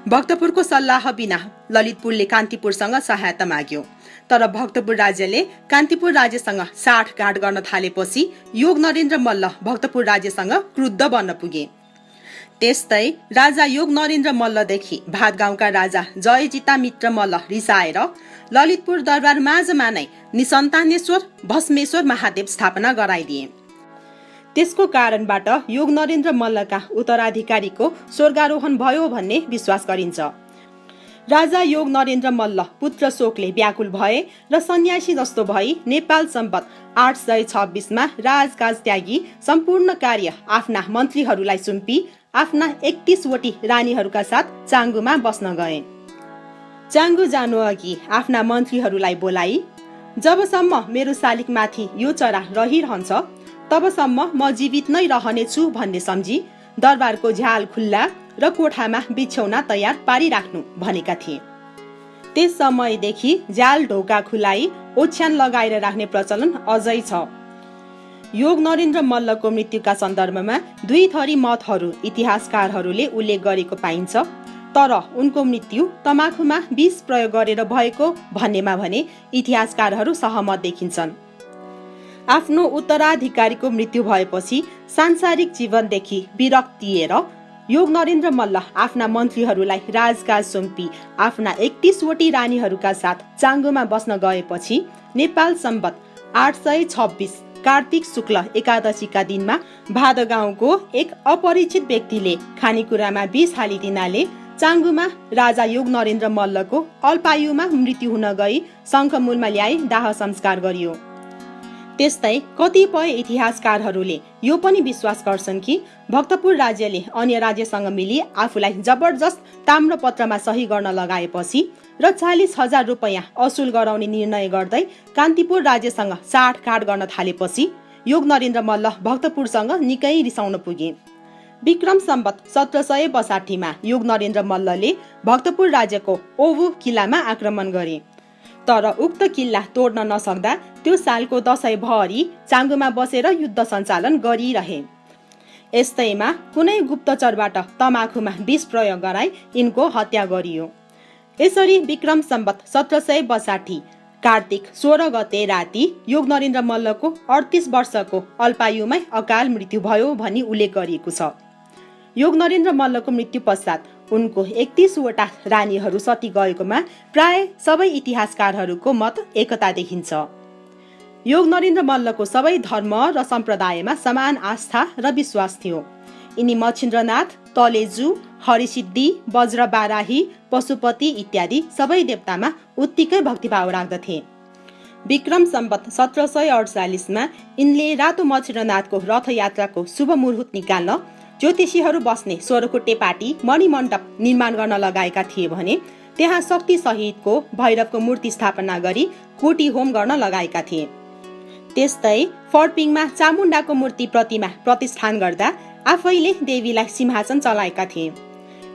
भक्तपुरको सल्लाह बिना ललितपुरले कान्तिपुरसँग सहायता माग्यो, तर भक्तपुर राज्यले कान्तिपुर राज्यसँग साँठगाँठ गर्न थालेपछि योग नरेन्द्र मल्ल भक्तपुर राज्यसँग क्रुद्ध बन्न पुगे। त्यस्तै राजा योग नरेन्द्र मल्लदेखि भातगाउँका राजा जयजिता मित्र मल्ल रिसाएर ललितपुर दरबार माझमा नै निसन्तानेश्वर भस्मेश्वर महादेव स्थापना गराइदिए। त्यसको कारणबाट योग नरेन्द्र मल्लका उत्तराधिकारीको स्वर्गारोहण भयो भन्ने विश्वास गरिन्छ। राजा योग नरेन्द्र मल्ल पुत्र शोकले व्याकुल भए र सन्यासी जस्तो भई नेपाल सम्वत 826 मा राजकाज त्यागी सम्पूर्ण कार्य आफ्ना मन्त्रीहरूलाई सुम्पी आफ्ना 31 वटी रानीहरूका साथ चाङ्गुमा बस्न गए। चाङ्गु जानु अघि आफ्ना मन्त्रीहरूलाई बोलाई, जबसम्म मेरो शालिगमाथि यो चरा रहिरहन्छ तबसम्म म जीवित नै रहनेछु भन्ने सम्झी दरबारको झ्याल खुल्ला र कोठामा बिछ्यौना तयार पारिराख्नु भनेका थिए। त्यस समयदेखि झ्याल ढोका खुलाई ओछ्यान लगाएर राख्ने प्रचलन अझै छ। योग नरेन्द्र मल्लको मृत्युका सन्दर्भमा दुई थरी मतहरू इतिहासकारहरूले उल्लेख गरेको पाइन्छ। तर उनको मृत्यु तमाखुमा विष प्रयोग गरेर भएको भन्नेमा भने इतिहासकारहरू सहमत देखिन्छन्। आफ्नो उत्तराधिकारीको मृत्यु भएपछि सांसारिक जीवनदेखि विरक्तिएर योग नरेन्द्र मल्ल आफ्ना मन्त्रीहरूलाई राजकाज सुम्पी आफ्ना 31 वटी रानीहरूका साथ चाङ्गुमा बस्न गएपछि नेपाल सम्वत 826 कार्तिक शुक्ल एकादशीका दिनमा भादगाउँको एक अपरिचित व्यक्तिले खानेकुरामा विष हालिदिनाले चाङ्गुमा राजा योग नरेन्द्र मल्लको अल्पायुमा मृत्यु हुन गई शङ्खमूलमा ल्याई दाह संस्कार गरियो। त्यस्तै कतिपय इतिहासकारहरूले यो पनि विश्वास गर्छन् कि भक्तपुर राज्यले अन्य राज्यसँग मिली आफूलाई जबरजस्त ताम्रपत्रमा सही गर्न लगाएपछि र 40,000 रुपैयाँ असुल गराउने निर्णय गर्दै कान्तिपुर राज्यसँग साँठगाँठ गर्न थालेपछि योग नरेन्द्र मल्ल भक्तपुरसँग निकै रिसाउन पुगे। विक्रम सम्वत 1762 मा योग नरेन्द्र मल्लले भक्तपुर राज्यको ओवु किल्लामा आक्रमण गरे। तर उक्त किल्ला तोड्न नसक्दा त्यो सालको दशैं भरि चाङ्गुमा बसेर युद्ध सञ्चालन गरिरहे। यस्तैमा कुनै गुप्तचरबाट तमाखुमा विष प्रयोग गराई यिनको हत्या गरियो। यसरी विक्रम सम्वत 1762 कार्तिक 16 गते राति योग नरेन्द्र मल्लको 38 वर्षको अल्पायुमै अकाल मृत्यु भयो भनी उल्लेख गरिएको छ। योग नरेन्द्र मल्लको मृत्यु पश्चात उनको 31 वटा रानीहरू सती गएकोमा प्राय सबै इतिहासकारहरूको मत एकता देखिन्छ। योग नरेन्द्र मल्लको सबै धर्म र सम्प्रदायमा समान आस्था र विश्वास थियो। यिनी मच्छिन्द्रनाथ, तलेजु, हरिसिद्धि, वज्रबाराही, पशुपति इत्यादि सबै देवतामा उत्तिकै भक्तिभाव राख्दथे। विक्रम सम्वत 1748 मा यिनले रातो मच्छिन्द्रनाथको रथयात्राको शुभ मुहुर्त निकाल्न ज्योतिषीहरू बस्ने 16 खुट्टे पाटी मणिमण्डप निर्माण गर्न लगाएका थिए भने त्यहाँ शक्ति सहितको भैरवको मूर्ति स्थापना गरी कोटी होम गर्न लगाएका थिए। त्यस्तै फर्पिङमा चामुण्डाको मूर्ति प्रतिमा प्रतिष्ठान गर्दा आफैले देवीलाई सिंहासन चलाएका थिए।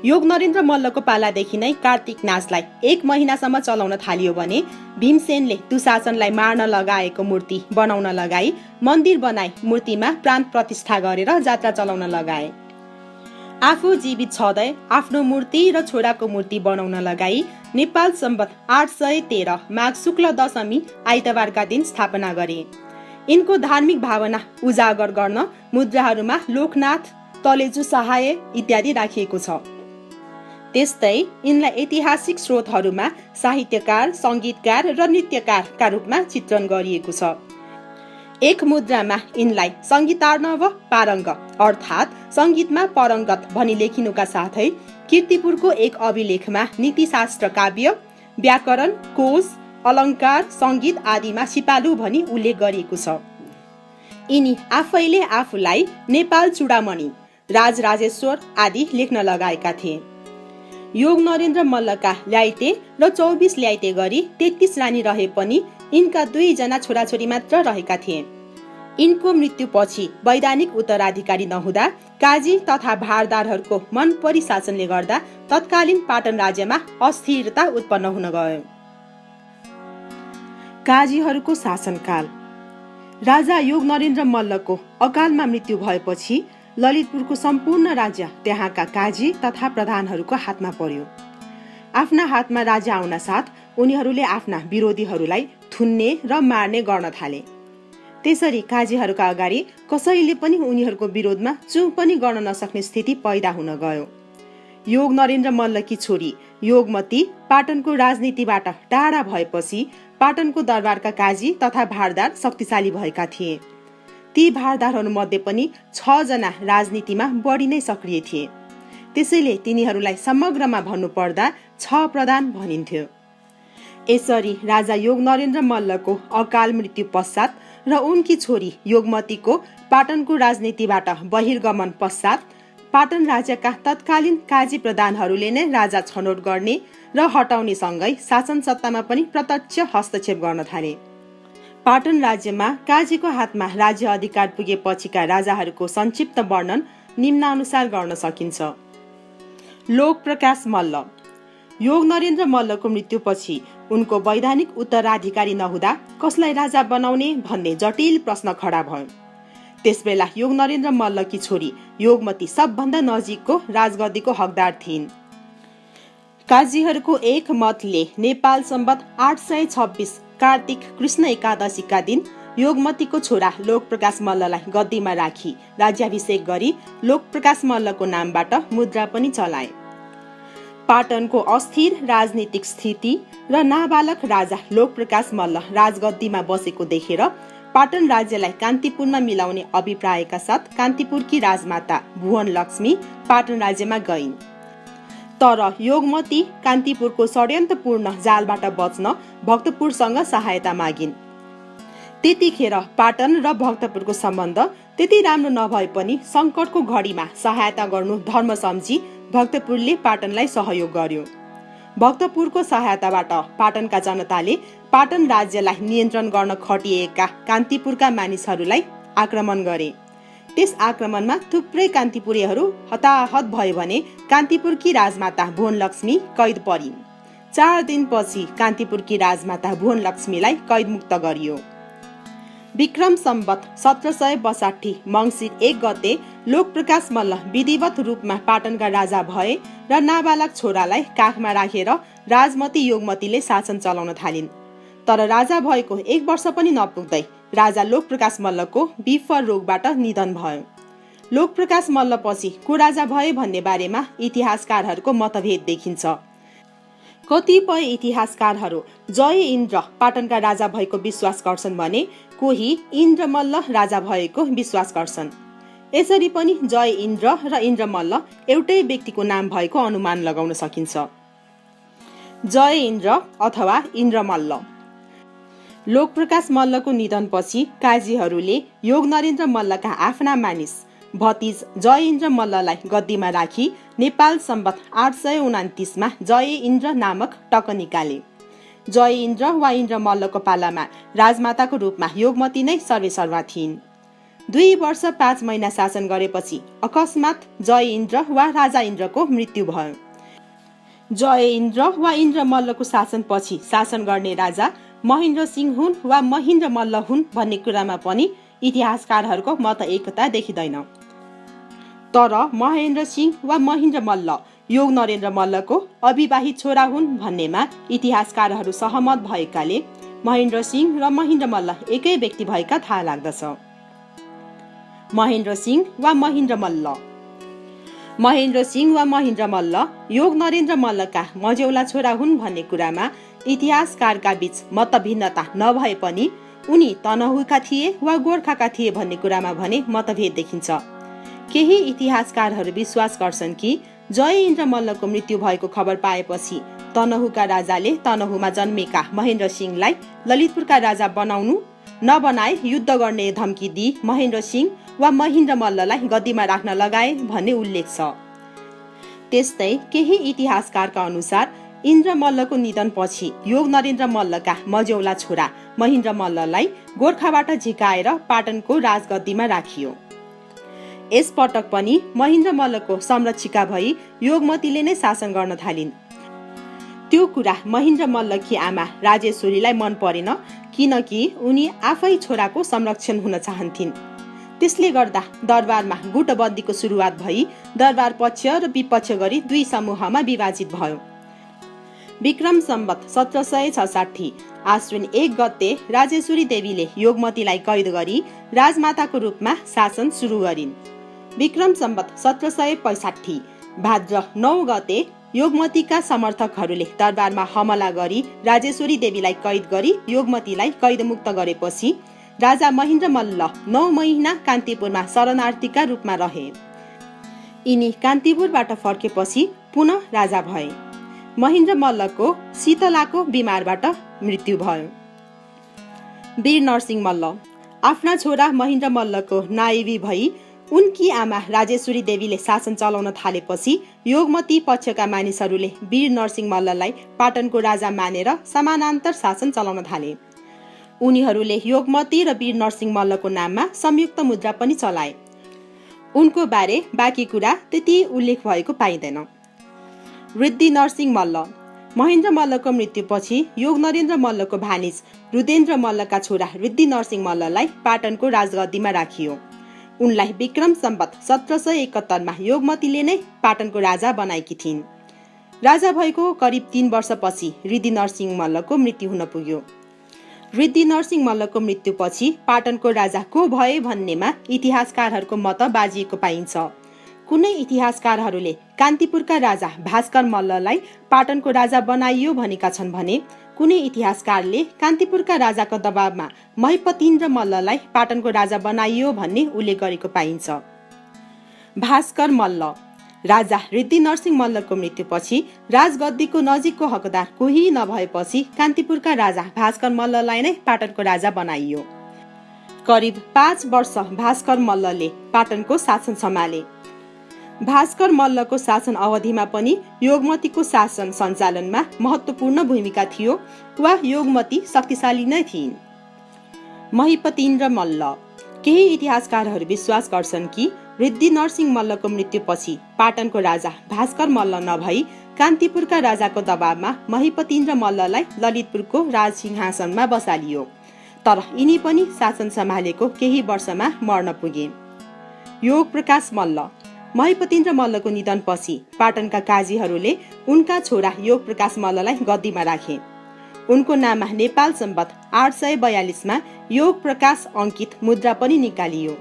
योग नरेन्द्र मल्लको पालादेखि नै कार्तिक नाचलाई 1 महिनासम्म चलाउन थालियो भने भीमसेनले दुशासनलाई मार्न लगाएको मूर्ति बनाउन लगाई मन्दिर बनाई मूर्तिमा प्राण प्रतिष्ठा गरेर जात्रा चलाउन लगाए। आफू जीवित छँदै आफ्नो मूर्ति र छोराको मूर्ति बनाउन लगाई नेपाल सम्वत 813 माघ शुक्ल दशमी आइतबारका दिन स्थापना गरे। यिनको धार्मिक भावना उजागर गर्न मुद्राहरूमा लोकनाथ, तलेजु सहाय इत्यादि राखिएको छ। त्यस्तै यिनलाई ऐतिहासिक स्रोतहरूमा साहित्यकार, सङ्गीतकार र नृत्यकारका रूपमा चित्रण गरिएको छ। एक मुद्रामा यिनलाई सङ्गीतार्णव पारङ्ग अर्थात् सङ्गीतमा परङ्गत भनी लेखिनुका साथै कीर्तिपुरको एक अभिलेखमा नीतिशास्त्र, काव्य, व्याकरण, कोश, अलङ्कार, सङ्गीत आदिमा सिपालु भनी उल्लेख गरिएको छ। यिनी आफैले आफूलाई नेपाल चूडामणि, राजराजेश्वर आदि लेख्न लगाएका थिए। योग नरेन्द्र मल्लका ल्याइते र 24 ल्याइते गरी 33 रानी रहे पनि यिनका 2 जना छोराछोरी मात्र रहेका थिए। यिनको मृत्युपछि वैधानिक उत्तराधिकारी नहुँदा काजी तथा भारदारहरूको मन परिशासनले गर्दा तत्कालीन पाटन राज्यमा अस्थिरता उत्पन्न हुन गयो। काजीहरूको शासनकाल। राजा योग नरेन्द्र मल्लको अकालमा मृत्यु भएपछि ललितपुरको सम्पूर्ण राज्य त्यहाँका काजी तथा प्रधानहरूको हातमा पर्यो। आफ्ना हातमा राज्य आउन साथ उनीहरूले आफ्ना विरोधीहरूलाई थुन्ने र मार्ने गर्न थाले। त्यसरी काजीहरूका अगाडि कसैले पनि उनीहरूको विरोधमा चुप पनि गर्न नसक्ने स्थिति पैदा हुन गयो। योग नरेन्द्र मल्लकी छोरी योगमती पाटनको राजनीतिबाट टाढा भएपछि पाटनको दरबारका काजी तथा भारदार शक्तिशाली भएका थिए। ती भारदारहरूमध्ये पनि 6 जना राजनीतिमा बढी नै सक्रिय थिए। त्यसैले तिनीहरूलाई समग्रमा भन्नुपर्दा 6 प्रधान भनिन्थ्यो। यसरी राजा योग नरेन्द्र मल्लको अकाल मृत्यु पश्चात र उनकी छोरी योगमतीको पाटनको राजनीतिबाट बहिर्गमन पश्चात पाटन राज्यका तत्कालीन काजी प्रधानहरूले नै राजा छनौट गर्ने र हटाउने सँगै शासन सत्तामा पनि प्रत्यक्ष हस्तक्षेप गर्न थाले। पाटन राज्यमा काजीको हातमा राज्य अधिकार पुगेपछिका राजाहरूको संक्षिप्त वर्णन निम्नानुसार गर्न सकिन्छ। लोकप्रकाश मल्ल। योग नरेन्द्र मल्लको मृत्युपछि उनको वैधानिक उत्तराधिकारी नहुँदा कसलाई राजा बनाउने भन्ने जटिल प्रश्न खडा भयो। त्यसबेला योग नरेन्द्र मल्लकी छोरी योगमती सबभन्दा नजिकको राजगद्दीको हकदार थिइन्। काजीहरूको एक मतले नेपाल सम्वत 826 कार्तिक कृष्ण एकादशीका दिन योगमतीको छोरा लोकप्रकाश मल्ललाई गद्दीमा राखी राज्याभिषेक गरी लोकप्रकाश मल्लको नामबाट मुद्रा पनि चलाए। पाटनको अस्थिर राजनीतिक स्थिति र नाबालक राजा लोकप्रकाश मल्ल राजगद्दीमा बसेको देखेर पाटन राज्यलाई कान्तिपुरमा मिलाउने अभिप्रायका साथ कान्तिपुरकी राजमाता भुवन लक्ष्मी पाटन राज्यमा गइन्। तर योगमती कान्तिपुरको षड्यन्त्रपूर्ण जालबाट बच्न भक्तपुरसँग सहायता मागिन्। त्यतिखेर पाटन र भक्तपुरको सम्बन्ध त्यति राम्रो नभए पनि सङ्कटको घडीमा सहायता गर्नु धर्म सम्झी भक्तपुरले पाटनलाई सहयोग गर्यो। भक्तपुरको सहायताबाट पाटनका जनताले पाटन राज्यलाई नियन्त्रण गर्न खटिएका कान्तिपुरका मानिसहरूलाई आक्रमण गरे। त्यस आक्रमणमा थुप्रै कान्तिपुरेहरू हताहत भयो भने कान्तिपुरकी राजमाता भुवन लक्ष्मी कैद परिन्। 4 दिनपछि कान्तिपुरकी राजमाता भुवन लक्ष्मीलाई कैदमुक्त गरियो। विक्रम सम्वत 1762 मङ्सिर 1 गते लोकप्रकाश मल्ल विधिवत रूपमा पाटनका राजा भए र नाबालक छोरालाई काखमा राखेर राजमती योगमतीले शासन चलाउन थालिन्। तर राजा भएको 1 वर्ष पनि नपुग्दै राजा लोकप्रकाश मल्लको बिफर रोगबाट निधन भयो। लोकप्रकाश मल्लपछि को राजा भए भन्ने बारेमा इतिहासकारहरूको मतभेद देखिन्छ। कतिपय इतिहासकारहरू जय इन्द्र पाटनका राजा भएको विश्वास गर्छन् भने कोही इन्द्र मल्ल राजा भएको विश्वास गर्छन्। यसरी पनि जय इन्द्र र इन्द्र मल्ल एउटै व्यक्तिको नाम भएको अनुमान लगाउन सकिन्छ। जय इन्द्र अथवा इन्द्र मल्ल। लोकप्रकाश मल्लको निधनपछि काजीहरूले योग नरेन्द्र मल्लका आफ्ना मानिस भतिज जय इन्द्र मल्ललाई गद्दीमा राखी नेपाल सम्वत 829 मा जय इन्द्र नामक टक निकाले। जय इन्द्र वा इन्द्र मल्लको पालामा राजमाताको रूपमा योगमती नै सर्वेसर्वा थिइन्। 2 वर्ष 5 महिना शासन गरेपछि अकस्मात जय इन्द्र वा राजा इन्द्रको मृत्यु भयो। जय इन्द्र वा इन्द्र मल्लको शासनपछि शासन गर्ने राजा महेन्द्र सिंह हुन् वा महेन्द्र मल्ल हुन् भन्ने कुरामा पनि इतिहासकारहरूको मत एकता देखिँदैन। तर महेन्द्र सिंह वा महेन्द्र मल्ल योग नरेन्द्र मल्लको अविवाहित छोरा हुन् भन्नेमा इतिहासकारहरू सहमत भएकाले महेन्द्र सिंह र महेन्द्र मल्ल एकै व्यक्ति भएका थाहा लाग्दछ। महेन्द्र सिंह वा महेन्द्र मल्ल। महेन्द्र सिंह वा महेन्द्र मल्ल योग नरेन्द्र मल्लका मझौला छोरा हुन् भन्ने कुरामा इतिहासकारका बीच मतभिन्नता नभए पनि उनी तनहुका थिए वा गोर्खाका थिए भन्ने कुरामा भने मतभेद देखिन्छ। केही इतिहासकारहरू विश्वास गर्छन् कि जय इन्द्र मल्लको मृत्यु भएको खबर पाएपछि तनहुका राजाले तनहुमा जन्मेका महेन्द्र सिंहलाई ललितपुरका राजा बनाउनु नबनाए युद्ध गर्ने धम्की दिई महेन्द्र सिंह वा महेन्द्र मल्ललाई गद्दीमा राख्न लगाए भन्ने उल्लेख छ। त्यस्तै केही इतिहासकारका अनुसार इन्द्र मल्लको निधनपछि योग नरेन्द्र मल्लका मझौला छोरा महेन्द्र मल्ललाई गोर्खाबाट झिकाएर पाटनको राजगद्दीमा राखियो। यस पटक पनि महेन्द्र मल्लको संरक्षिका भई योगमतीले नै शासन गर्न थालिन्। त्यो कुरा महेन्द्र मल्लकी आमा राजेश्वरीलाई मन परेन, किनकि उनी आफै छोराको संरक्षण हुन चाहन्थिन्। त्यसले गर्दा दरबारमा गुटबन्दीको सुरुवात भई दरबार पक्ष र विपक्ष गरी 2 समूहमा विभाजित भयो। विक्रम सम्वत 1766 आश्विन 1 गते राजेश्वरी देवीले योगमतीलाई कैद गरी राजमाताको रूपमा शासन सुरु गरिन्। विक्रम सम्वत 1765 भाद्र 9 गते योगमतीका समर्थकहरूले दरबारमा हमला गरी राजेश्वरी देवीलाई कैद गरी योगमतीलाई कैदमुक्त गरेपछि राजा महेन्द्र मल्ल 9 महिना कान्तिपुरमा शरणार्थीका रूपमा रहे। यिनी कान्तिपुरबाट फर्केपछि पुनः राजा भए। महेन्द्र मल्लको शीतलाको बिमारबाट मृत्यु भयो। वीर नरसिंह मल्ल आफ्ना छोरा महेन्द्र मल्लको नायबी भई उनकी आमा राजेश्वरी देवीले शासन चलाउन थालेपछि योगमती पक्षका मानिसहरूले वीर नरसिंह मल्ललाई पाटनको राजा मानेर समानान्तर शासन चलाउन थाले। उनीहरूले योगमती र वीर नरसिंह मल्लको नाममा संयुक्त मुद्रा पनि चलाए। उनको बारे बाँकी कुरा त्यति उल्लेख भएको पाइँदैन। वृद्धि नरसिंह मल्ल महेन्द्र मल्लको मृत्युपछि योग नरेन्द्र मल्लको भानिज रुदेन्द्र मल्लका छोरा वृद्धि नरसिंह मल्ललाई पाटनको राजगद्दीमा राखियो। उनलाई विक्रम सम्वत 1771 योगमतीले नै पाटनको राजा बनाएकी थिइन्। राजा भएको करिब 3 वर्षपछि वृद्धि नरसिंह मल्लको मृत्यु हुन पुग्यो। वृद्धि नरसिंह मल्लको मृत्युपछि पाटनको राजा को भए भन्नेमा इतिहासकारहरूको मत बाजिएको पाइन्छ। कुनै इतिहासकारहरूले कान्तिपुरका राजा भास्कर मल्ललाई पाटनको राजा बनाइयो भनेका छन् भने कुनै इतिहासकारले कान्तिपुरका राजाको दबावमा महिपतिन्द्र मल्ललाई पाटनको राजा बनाइयो भन्ने उल्लेख गरेको पाइन्छ। भास्कर मल्ल राजा वृद्धि नरसिंह मल्लको मृत्युपछि राजगद्दीको नजिकको हकदार कोही नभएपछि कान्तिपुरका राजा भास्कर मल्ललाई नै पाटनको राजा बनाइयो। करिब 5 वर्ष भास्कर मल्लले पाटनको शासन सम्हाले। भास्कर मल्लको शासन अवधिमा पनि योगमतीको शासन सञ्चालनमा महत्त्वपूर्ण भूमिका थियो वा योगमती शक्तिशाली नै थिइन्। महिपतिन्द्र मल्ल केही इतिहासकारहरू विश्वास गर्छन् कि वृद्धि नरसिंह मल्लको मृत्युपछि पाटनको राजा भास्कर मल्ल नभई कान्तिपुरका राजाको दबावमा महिपतिन्द्र मल्ललाई ललितपुरको राजसिंहासनमा बसालियो। तर यिनी पनि शासन सम्हालेको केही वर्षमा मर्न पुगे। योग प्रकाश मल्ल महिपतिन्द्र मल्लको निधनपछि पाटनका काजीहरूले उनका छोरा योग प्रकाश मल्ललाई गद्दीमा राखे। उनको नाममा नेपाल सम्वत 842 योग प्रकाश अंकित मुद्रा पनि निकालियो।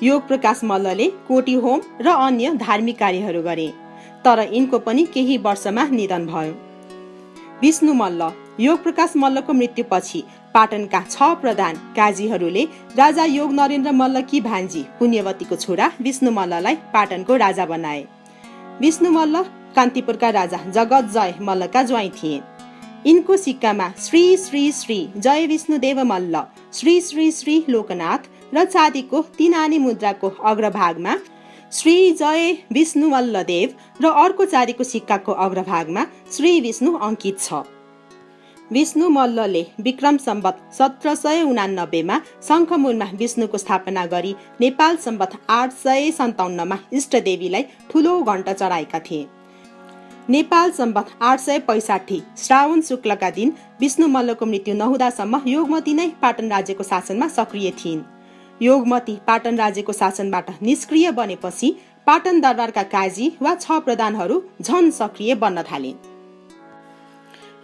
योग प्रकाश मल्लले कोटी होम र अन्य धार्मिक कार्यहरू गरे, तर यिनको पनि केही वर्षमा निधन भयो। विष्णु मल्ल योग प्रकाश मल्लको मृत्युपछि पाटनका 6 प्रधान काजीहरूले राजा योग नरेन्द्र मल्लकी भान्जी पुण्यवतीको छोरा विष्णु मल्ललाई पाटनको राजा बनाए। विष्णु मल्ल कान्तिपुरका राजा जगत जय मल्लका ज्वाइँ थिए। यिनको सिक्कामा श्री श्री श्री जय विष्णुदेव मल्ल, श्री श्री श्री लोकनाथ र चाँदीको 3 आने मुद्राको अग्रभागमा श्री जय विष्णु मल्लदेव र अर्को चाँदीको सिक्काको अग्रभागमा श्री विष्णु अंकित छ। विष्णु मल्लले विक्रम सम्वत 1789 शङ्खमुरमा विष्णुको स्थापना गरी नेपाल सम्वत 857 इष्टदेवीलाई ठुलो घण्ट चढाएका थिए। नेपाल सम्वत 865 श्रावण शुक्लका दिन विष्णु मल्लको मृत्यु नहुँदासम्म योगमती नै पाटन राज्यको शासनमा सक्रिय थिइन्। योगमती पाटन राज्यको शासनबाट निष्क्रिय बनेपछि पाटन दरबारका काजी वा 6 प्रधानहरू झन सक्रिय बन्न थाले।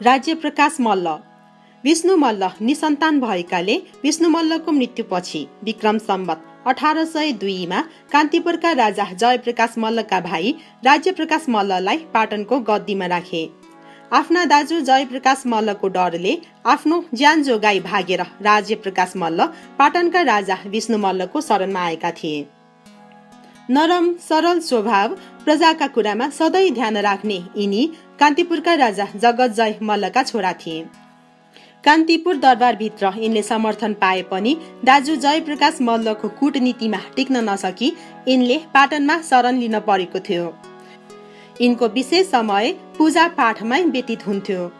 राज्य प्रकाश मल्ल विष्णु मल्ल निसन्तान भएकाले विष्णु मल्लको मृत्युपछि विक्रम सम्वत 1802 कान्तिपुरका राजा जयप्रकाश मल्लका भाइ राज्य प्रकाश मल्ललाई पाटनको गद्दीमा राखे। आफ्ना दाजु जयप्रकाश मल्लको डरले आफ्नो ज्यान जोगाई भागेर राज्य प्रकाश मल्ल पाटनका राजा विष्णु मल्लको शरणमा आएका थिए। नरम सरल स्वभाव, प्रजाका कुरामा सधैँ ध्यान राख्ने यिनी कान्तिपुरका राजा जगत जय मल्लका छोरा थिए। कान्तिपुर दरबारभित्र यिनले समर्थन पाए पनि दाजु जयप्रकाश मल्लको कूटनीतिमा टिक्न नसकी यिनले पाटनमा शरण लिन परेको थियो। यिनको विशेष समय पूजा पाठमै व्यतीत हुन्थ्यो।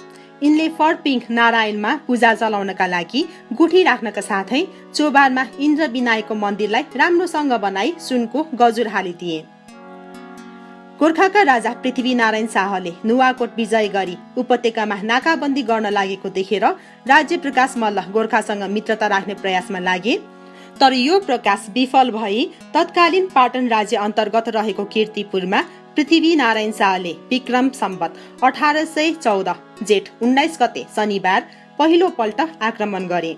यिनले फर्पिङ नारायणमा पूजा चलाउनका लागि गुठी राख्नका साथै चोबारमा इन्द्र विनायकको मन्दिरलाई राम्रोसँग बनाई सुनको गजुर हालिदिए। गोर्खाका राजा पृथ्वीनारायण शाहले नुवाकोट विजय गरी उपत्यकामा नाकाबन्दी गर्न लागेको देखेर राज्य प्रकाश मल्ल गोर्खासँग मित्रता राख्ने प्रयासमा लागे, तर यो प्रयास विफल भई तत्कालीन पाटन राज्य अन्तर्गत रहेको कीर्तिपुरमा पृथ्वीनारायण शाहले विक्रम सम्वत 1814 जेठ 19 गते शनिबार पहिलो पल्ट आक्रमण गरे।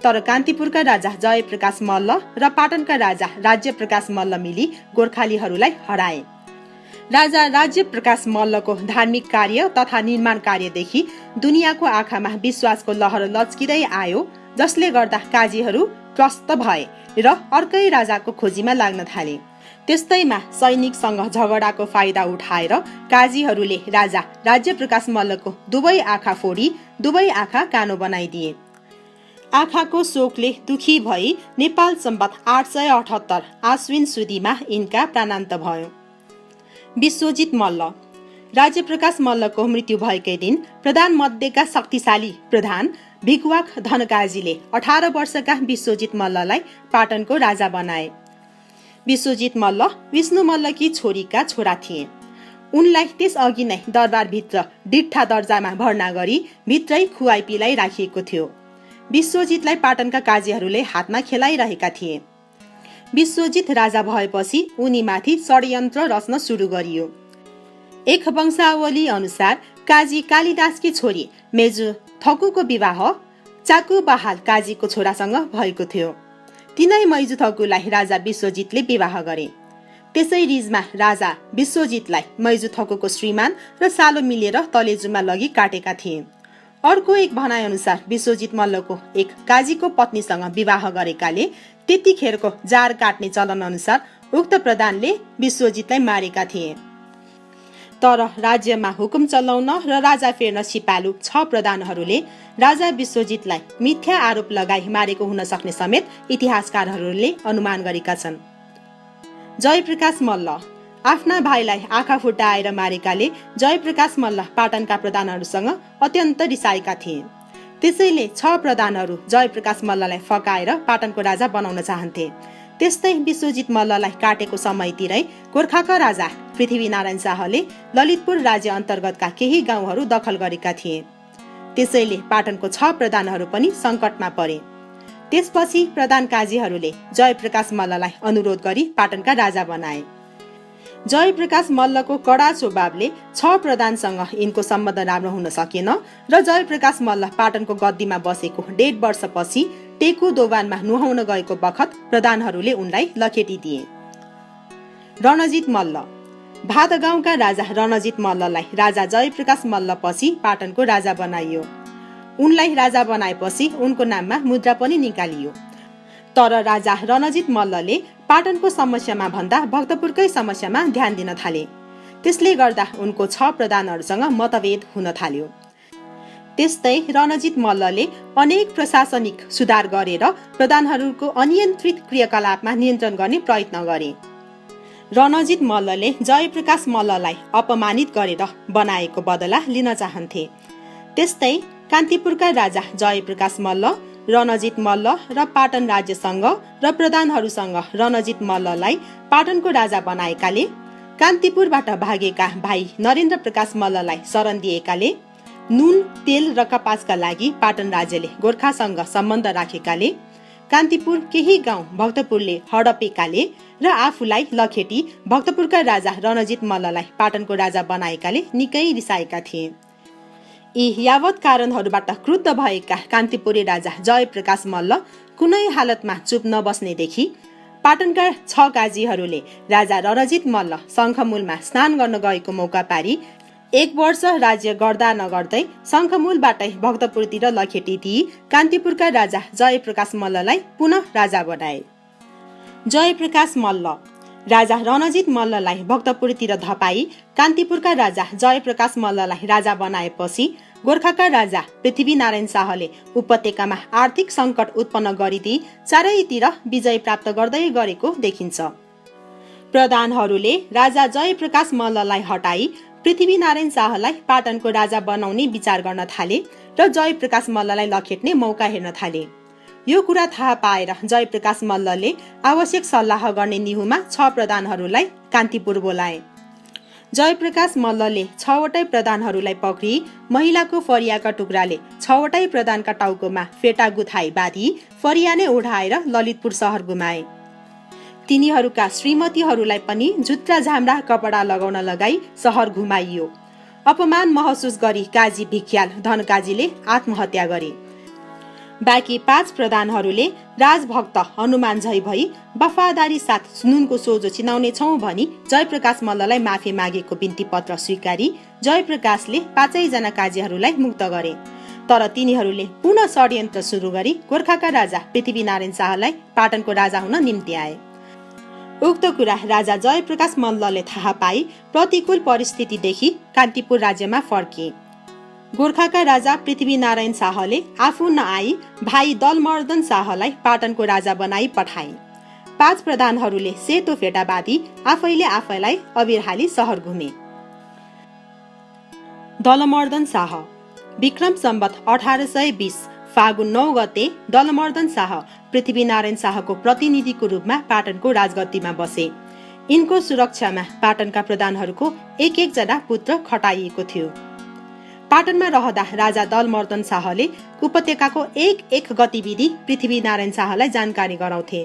तर कान्तिपुरका राजा जयप्रकाश मल्ल र पाटनका राजा राज्यप्रकाश मल्ल मिली गोर्खालीहरूलाई हराए। राजा राज्यप्रकाश मल्लको धार्मिक कार्य तथा निर्माण कार्यदेखि दुनियाँको आँखामा विश्वासको लहर लच्किँदै आयो, जसले गर्दा काजीहरू त्रस्त भए र अर्कै राजाको खोजीमा लाग्न थाले। त्यस्तैमा सैनिकसँग झगडाको फाइदा उठाएर काजीहरूले राजा राज्यप्रकाश मल्लको दुवै आँखा फोडी दुवै आँखा कानो बनाइदिए। आँखाको शोकले दुखी भई नेपाल सम्वत 878 आश्विन सुदीमा यिनका प्राणान्त भयो। विश्वजित मल्ल। राज्यप्रकाश मल्लको मृत्यु भएकै दिन प्रधान मध्येका शक्तिशाली प्रधान भिखवाक धनकाजीले 18 वर्षका विश्वजित मल्ललाई पाटनको राजा बनाए। विश्वजित मल्ल विष्णु मल्लकी छोरीका छोरा थिए। उनलाई त्यस अघि नै दरबारभित्र डिट्ठा दर्जामा भर्ना गरी भित्रै खुवाई पिलाई राखिएको थियो। विश्वजितलाई पाटनका काजीहरूले हातमा खेलाइरहेका थिए। विश्वजित राजा भएपछि उनीमाथि षड्यन्त्र रच्न सुरु गरियो। एक वंशावली अनुसार काजी कालिदासकी छोरी मेजु थकुको विवाह चाकु बहाल काजीको छोरासँग भएको थियो। तिनै मैजु थकुलाई राजा विश्वजितले विवाह गरे। त्यसै रिजमा राजा विश्वजितलाई मैजु थकुको श्रीमान र सालो मिलेर तलेजुमा लगी काटेका थिए। अर्को एक भनाइ अनुसार विश्वजित मल्लको एक काजीको पत्नीसँग विवाह गरेकाले त्यतिखेरको जार काट्ने चलन अनुसार उक्त प्रधानले विश्वजितलाई मारेका थिए। तर राज्यमा हुकुम चलाउन र राजा फेर्न सिपालु 6 प्रधानहरूले राजा विश्वजितलाई मिथ्या आरोप लगाई मारेको हुन सक्ने समेत इतिहासकारहरूले अनुमान गरेका छन्। जयप्रकाश मल्ल। आफ्ना भाइलाई आँखा फुटाएर मारेकाले जयप्रकाश मल्ल पाटनका प्रधानहरूसँग अत्यन्त रिसाएका थिए। त्यसैले 6 प्रधानहरू जयप्रकाश मल्ललाई फकाएर पाटनको राजा बनाउन चाहन्थे। त्यस्तै विश्वजित मल्ललाई काटेको समयतिरै गोर्खाका राजा पृथ्वीनारायण शाहले ललितपुर राज्य अन्तर्गतका केही गाउँहरू दखल गरेका थिए। त्यसैले पाटनको 6 प्रधानहरू पनि सङ्कटमा परे। त्यसपछि प्रधान काजीहरूले जयप्रकाश मल्ललाई अनुरोध गरी पाटनका राजा बनाए। जयप्रकाश मल्लको कडा स्वभावले 6 प्रधानसँग यिनको सम्बन्ध राम्रो हुन सकेन र जयप्रकाश मल्ल पाटनको गद्दीमा बसेको 1.5 वर्षपछि टेकु दोभानमा नुहाउन गएको बखत प्रधानहरूले उनलाई लखेटी दिए। रणजित मल्ल। भादगाउँका राजा रणजित मल्ललाई राजा जयप्रकाश मल्ल पछि पाटनको राजा बनाइयो। उनलाई राजा बनाएपछि उनको नाममा मुद्रा पनि निकालियो। तर राजा रणजित मल्लले पाटनको समस्यामा भन्दा भक्तपुरकै समस्यामा ध्यान दिन थाले। त्यसले गर्दा उनको 6 प्रधानहरूसँग मतभेद हुन थाल्यो। त्यस्तै रणजित मल्लले अनेक प्रशासनिक सुधार गरेर प्रधानहरूको अनियन्त्रित क्रियाकलापमा नियन्त्रण गर्ने प्रयत्न गरे। रणजित मल्लले जयप्रकाश मल्ललाई अपमानित गरेर बनाएको बदला लिन चाहन्थे। त्यस्तै कान्तिपुरका राजा जयप्रकाश मल्ल, रणजित मल्ल र पाटन राज्यसँग र प्रधानहरूसँग रणजित मल्ललाई पाटनको राजा बनाएकाले कान्तिपुरबाट भागेका भाइ नरेन्द्र प्रकाश मल्ललाई शरण दिएकाले नुन, तेल र कपासका लागि पाटन राज्यले गोर्खासँग सम्बन्ध राखेकाले कान्तिपुर केही गाउँ भक्तपुरले हडपेकाले र आफूलाई लखेटी भक्तपुरका राजा रणजित मल्ललाई पाटनको राजा बनाएकाले निकै रिसाएका थिए। यी यावत कारणहरूबाट क्रुद्ध भएका कान्तिपुरी राजा जयप्रकाश मल्ल कुनै हालतमा चुप नबस्नेदेखि पाटनका 6 काजीहरूले राजा रणजित मल्ल शङ्खमूलमा स्नान गर्न गएको मौका पारी 1 वर्ष राज्य गर्दा नगर्दै शङ्खमूलबाटै भक्तपुरतिर लखेटी दिई कान्तिपुरका राजा जयप्रकाश मल्ललाई पुनः राजा बनाए। जयप्रकाश मल्ल। राजा रणजित मल्ललाई भक्तपुरतिर धपाई कान्तिपुरका राजा जयप्रकाश मल्ललाई राजा बनाएपछि गोर्खाका राजा पृथ्वीनारायण शाहले उपत्यकामा आर्थिक सङ्कट उत्पन्न गरिदिई चारैतिर विजय प्राप्त गर्दै गरेको देखिन्छ। प्रधानहरूले राजा जयप्रकाश मल्ललाई हटाई पृथ्वीनारायण शाहलाई पाटनको राजा बनाउने विचार गर्न थाले र जयप्रकाश मल्ललाई लखेट्ने मौका हेर्न थाले। यो कुरा थाहा पाएर जयप्रकाश मल्लले आवश्यक सल्लाह गर्ने निहुमा 6 प्रधानहरूलाई कान्तिपुर बोलाए। जयप्रकाश मल्लले 6 वटै प्रधानहरूलाई पक्री महिलाको फरियाका टुक्राले 6 वटै प्रधानका टाउकोमा फेटा गुथाई बाँधी फरिया नै उठाएर ललितपुर सहर गुमाए। तिनीहरूका श्रीमतीहरूलाई पनि जुत्रा झाम्रा कपडा लगाउन लगाई सहर घुमाइयो। अपमान महसुस गरी काजी भिख्याल धनकाजीले आत्महत्या गरे। बाँकी 5 प्रधानहरूले राजभक्त हनुमान झै भई वफादारी साथ नुनको सोझो चिनाउने छौं भनी जयप्रकाश मल्ललाई माफी मागेको बिन्ती पत्र स्वीकारी जयप्रकाशले 5 जना काजीहरूलाई मुक्त गरे। तर तिनीहरूले पुनः षड्यन्त्र सुरु गरी गोर्खाका राजा पृथ्वीनारायण शाहलाई पाटनको राजा हुन निम्ति आए। उक्त कुरा राजा जयप्रकाश मल्लले थाहा पाई प्रतिकूल परिस्थितिदेखि कान्तिपुर राज्यमा फर्किए। गोर्खाका राजा पृथ्वीनारायण शाहले आफू नआई भाइ दलमर्दन शाहलाई पाटनको राजा बनाई पठाए। 5 प्रधानहरूले सेतो फेटा बाँधी आफैले आफैलाई अबिर हाली सहर घुमे। दलमर्दन शाह विक्रम सम्वत 1820 फागुन 9 गते दलमर्दन शाह पृथ्वीनारायण शाहको प्रतिनिधिको रूपमा पाटनको राजगद्दीमा बसे। यिनको सुरक्षामा पाटनका प्रधानहरूको एक जना पुत्र खटाइएको थियो। पाटनमा रहँदा राजा दलमर्दन शाहले उपत्यकाको एक गतिविधि पृथ्वीनारायण शाहलाई जानकारी गराउँथे।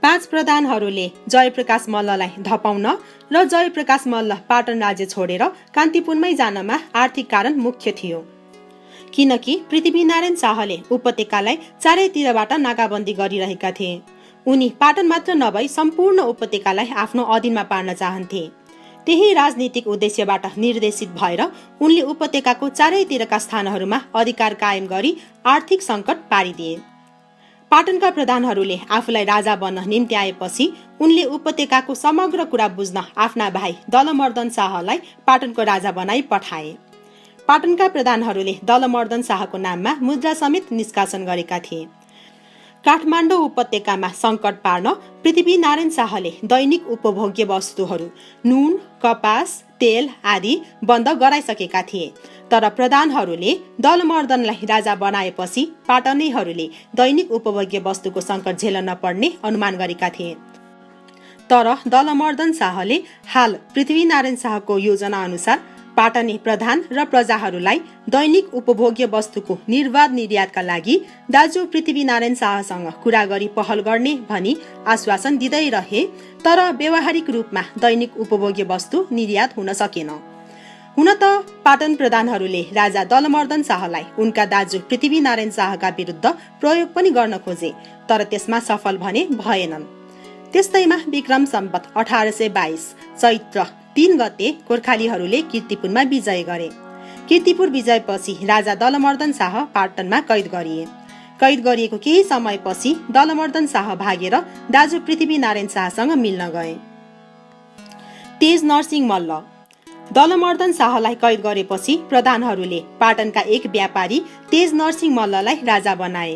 5 प्रधानहरूले जयप्रकाश मल्ललाई धपाउन र जयप्रकाश मल्ल पाटन राज्य छोडेर कान्तिपुरमै जानमा आर्थिक कारण मुख्य थियो। किनकि पृथ्वीनारायण शाहले उपत्यकालाई चारैतिरबाट नाकाबन्दी गरिरहेका थिए। उनी पाटन मात्र नभई सम्पूर्ण उपत्यकालाई आफ्नो अधीनमा पार्न चाहन्थे। त्यही राजनीतिक उद्देश्यबाट निर्देशित भएर उनले उपत्यकाको चारैतिरका स्थानहरूमा अधिकार कायम गरी आर्थिक सङ्कट पारिदिए। पाटनका प्रधानहरूले आफूलाई राजा बन्न निम्ति आएपछि उनले उपत्यकाको समग्र कुरा बुझ्न आफ्ना भाइ दलमर्दन शाहलाई पाटनको राजा बनाई पठाए। पाटनका प्रधानहरूले दलमर्दन शाहको नाममा मुद्रा समेत निष्कासन गरेका थिए। काठमाडौँ उपत्यकामा सङ्कट पार्न पृथ्वीनारायण शाहले दैनिक उपभोग्य वस्तुहरू नुन, कपास, तेल आदि बन्द गराइसकेका थिए। तर प्रधानहरूले दलमर्दनलाई राजा बनाएपछि पाटनेहरूले दैनिक उपभोग्य वस्तुको सङ्कट झेल्न नपर्ने अनुमान गरेका थिए। तर दलमर्दन शाहले हाल पृथ्वीनारायण शाहको योजना अनुसार पाटने प्रधान र प्रजाहरूलाई दैनिक उपभोग्य वस्तुको निर्वाध निर्यातका लागि दाजु पृथ्वीनारायण शाहसँग कुरा गरी पहल गर्ने भनी आश्वासन दिँदै रहे। तर व्यावहारिक रूपमा दैनिक उपभोग्य वस्तु निर्यात हुन सकेन। हुन त पाटन प्रधानहरूले राजा दलमर्दन शाहलाई उनका दाजु पृथ्वीनारायण शाहका विरुद्ध प्रयोग पनि गर्न खोजे, तर त्यसमा सफल भने भएनन्। त्यस्तैमा विक्रम सम्वत 1822 चैत्र 3 गते गोर्खालीहरूले कीर्तिपुरमा विजय गरे। कीर्तिपुर विजयपछि राजा दलमर्दन शाह पाटनमा कैद गरिए। कैद गरिएको केही समयपछि दलमर्दन शाह भागेर दाजु पृथ्वीनारायण शाहसँग मिल्न गए। तेज नरसिंह मल्ल दलमर्दन शाहलाई कैद गरेपछि प्रधानहरूले पाटनका एक व्यापारी तेज नरसिंह मल्ललाई राजा बनाए।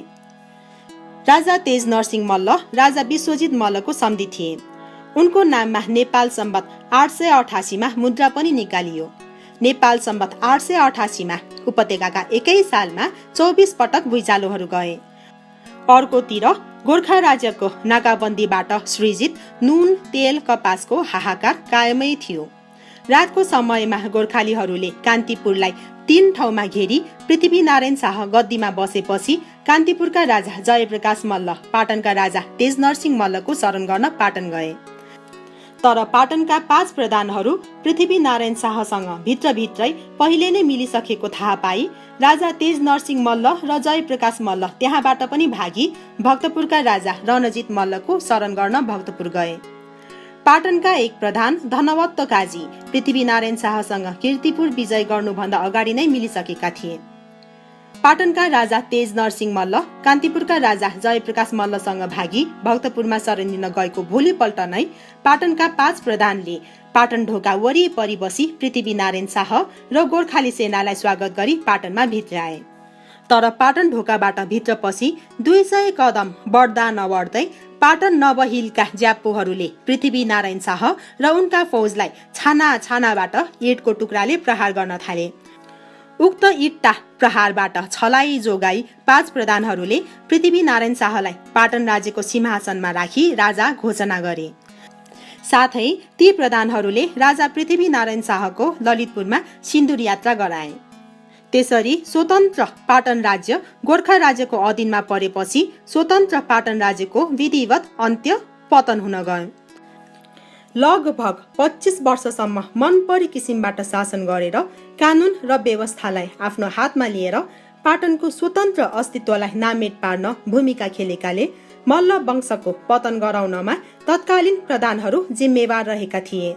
राजा तेज नरसिंह मल्ल राजा विश्वजित मल्लको सम्धि थिए। उनको नाममा नेपाल सम्वत 888 मा मुद्रा पनि निकालियो। नेपाल सम्वत 888 मा उपत्यकाका एकै सालमा 24 पटक भुइँचालोहरू गए। अर्कोतिर गोर्खा राज्यको नाकाबन्दीबाट सृजित नुन, तेल, कपासको हाहाकार कायमै थियो। रातको समयमा गोर्खालीहरूले कान्तिपुरलाई 3 ठाउँमा घेरी पृथ्वीनारायण शाह गद्दीमा बसेपछि कान्तिपुरका राजा जयप्रकाश मल्ल पाटनका राजा तेज नरसिंह मल्लको शरण गर्न पाटन गए। तर पाटनका 5 प्रधानहरू पृथ्वीनारायण शाहसँग भित्रभित्रै पहिले नै मिलिसकेको थाहा पाई राजा तेज नरसिंह मल्ल र जयप्रकाश मल्ल त्यहाँबाट पनि भागी भक्तपुरका राजा रणजित मल्लको शरण गर्न भक्तपुर गए। पाटनका एक प्रधान धनवत्त काजी पृथ्वीनारायण शाहसँग कीर्तिपुर विजय गर्नुभन्दा अगाडि नै मिलिसकेका थिए। पाटनका राजा तेज नरसिंह मल्ल कान्तिपुरका राजा जयप्रकाश मल्लसँग भागी भक्तपुरमा शरण लिन गएको भोलिपल्ट नै पाटनका 5 प्रधानले पाटन ढोका वरिपरि बसी पृथ्वीनारायण शाह र गोर्खाली सेनालाई स्वागत गरी पाटनमा भित्राए। तर पाटन ढोकाबाट भित्र पसी 200 कदम बढ्दा नबढ्दै पाटन नवहिलका ज्याप्पोहरूले पृथ्वीनारायण शाह र उनका फौजलाई छाना छानाबाट इँटको टुक्राले प्रहार गर्न थाले। उक्त इँटा प्रहारबाट छलाई जोगाई 5 प्रधानहरूले पृथ्वीनारायण शाहलाई पाटन राज्यको सिंहासनमा राखी राजा घोषणा गरे। साथै ती प्रधानहरूले राजा पृथ्वीनारायण शाहको ललितपुरमा सिन्दुर यात्रा गराए। त्यसरी स्वतन्त्र पाटन राज्य गोर्खा राज्यको अधीनमा परेपछि स्वतन्त्र पाटन राज्यको विधिवत अन्त्य पतन हुन गयो। लगभग 25 वर्षसम्म मनपरी किसिमबाट शासन गरेर कानुन र व्यवस्थालाई आफ्नो हातमा लिएर पाटनको स्वतन्त्र अस्तित्वलाई नामेट पार्न भूमिका खेलेकाले मल्ल वंशको पतन गराउनमा तत्कालीन प्रधानहरू जिम्मेवार रहेका थिए।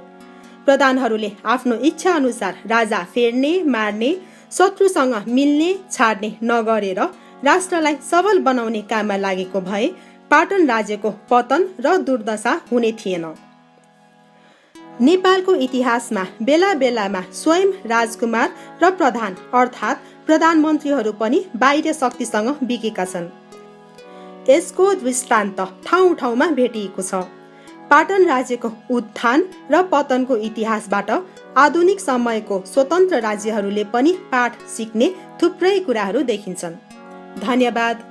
प्रधानहरूले आफ्नो इच्छा अनुसार राजा फेर्ने, मार्ने, शत्रुसँग मिल्ने, छाड्ने नगरेर राष्ट्रलाई सबल बनाउने काममा लागेको भए पाटन राज्यको पतन र दुर्दशा हुने थिएन। नेपालको इतिहासमा बेला बेलामा स्वयं राजकुमार र प्रधान अर्थात् प्रधानमन्त्रीहरू पनि बाह्य शक्तिसँग बिकेका छन्। यसको दृष्टान्त ठाउँ ठाउँमा भेटिएको छ। पाटन राज्यको उत्थान र पतनको इतिहासबाट आधुनिक समयको स्वतन्त्र राज्यहरूले पनि पाठ सिक्ने थुप्रै कुराहरू देखिन्छन्। धन्यवाद।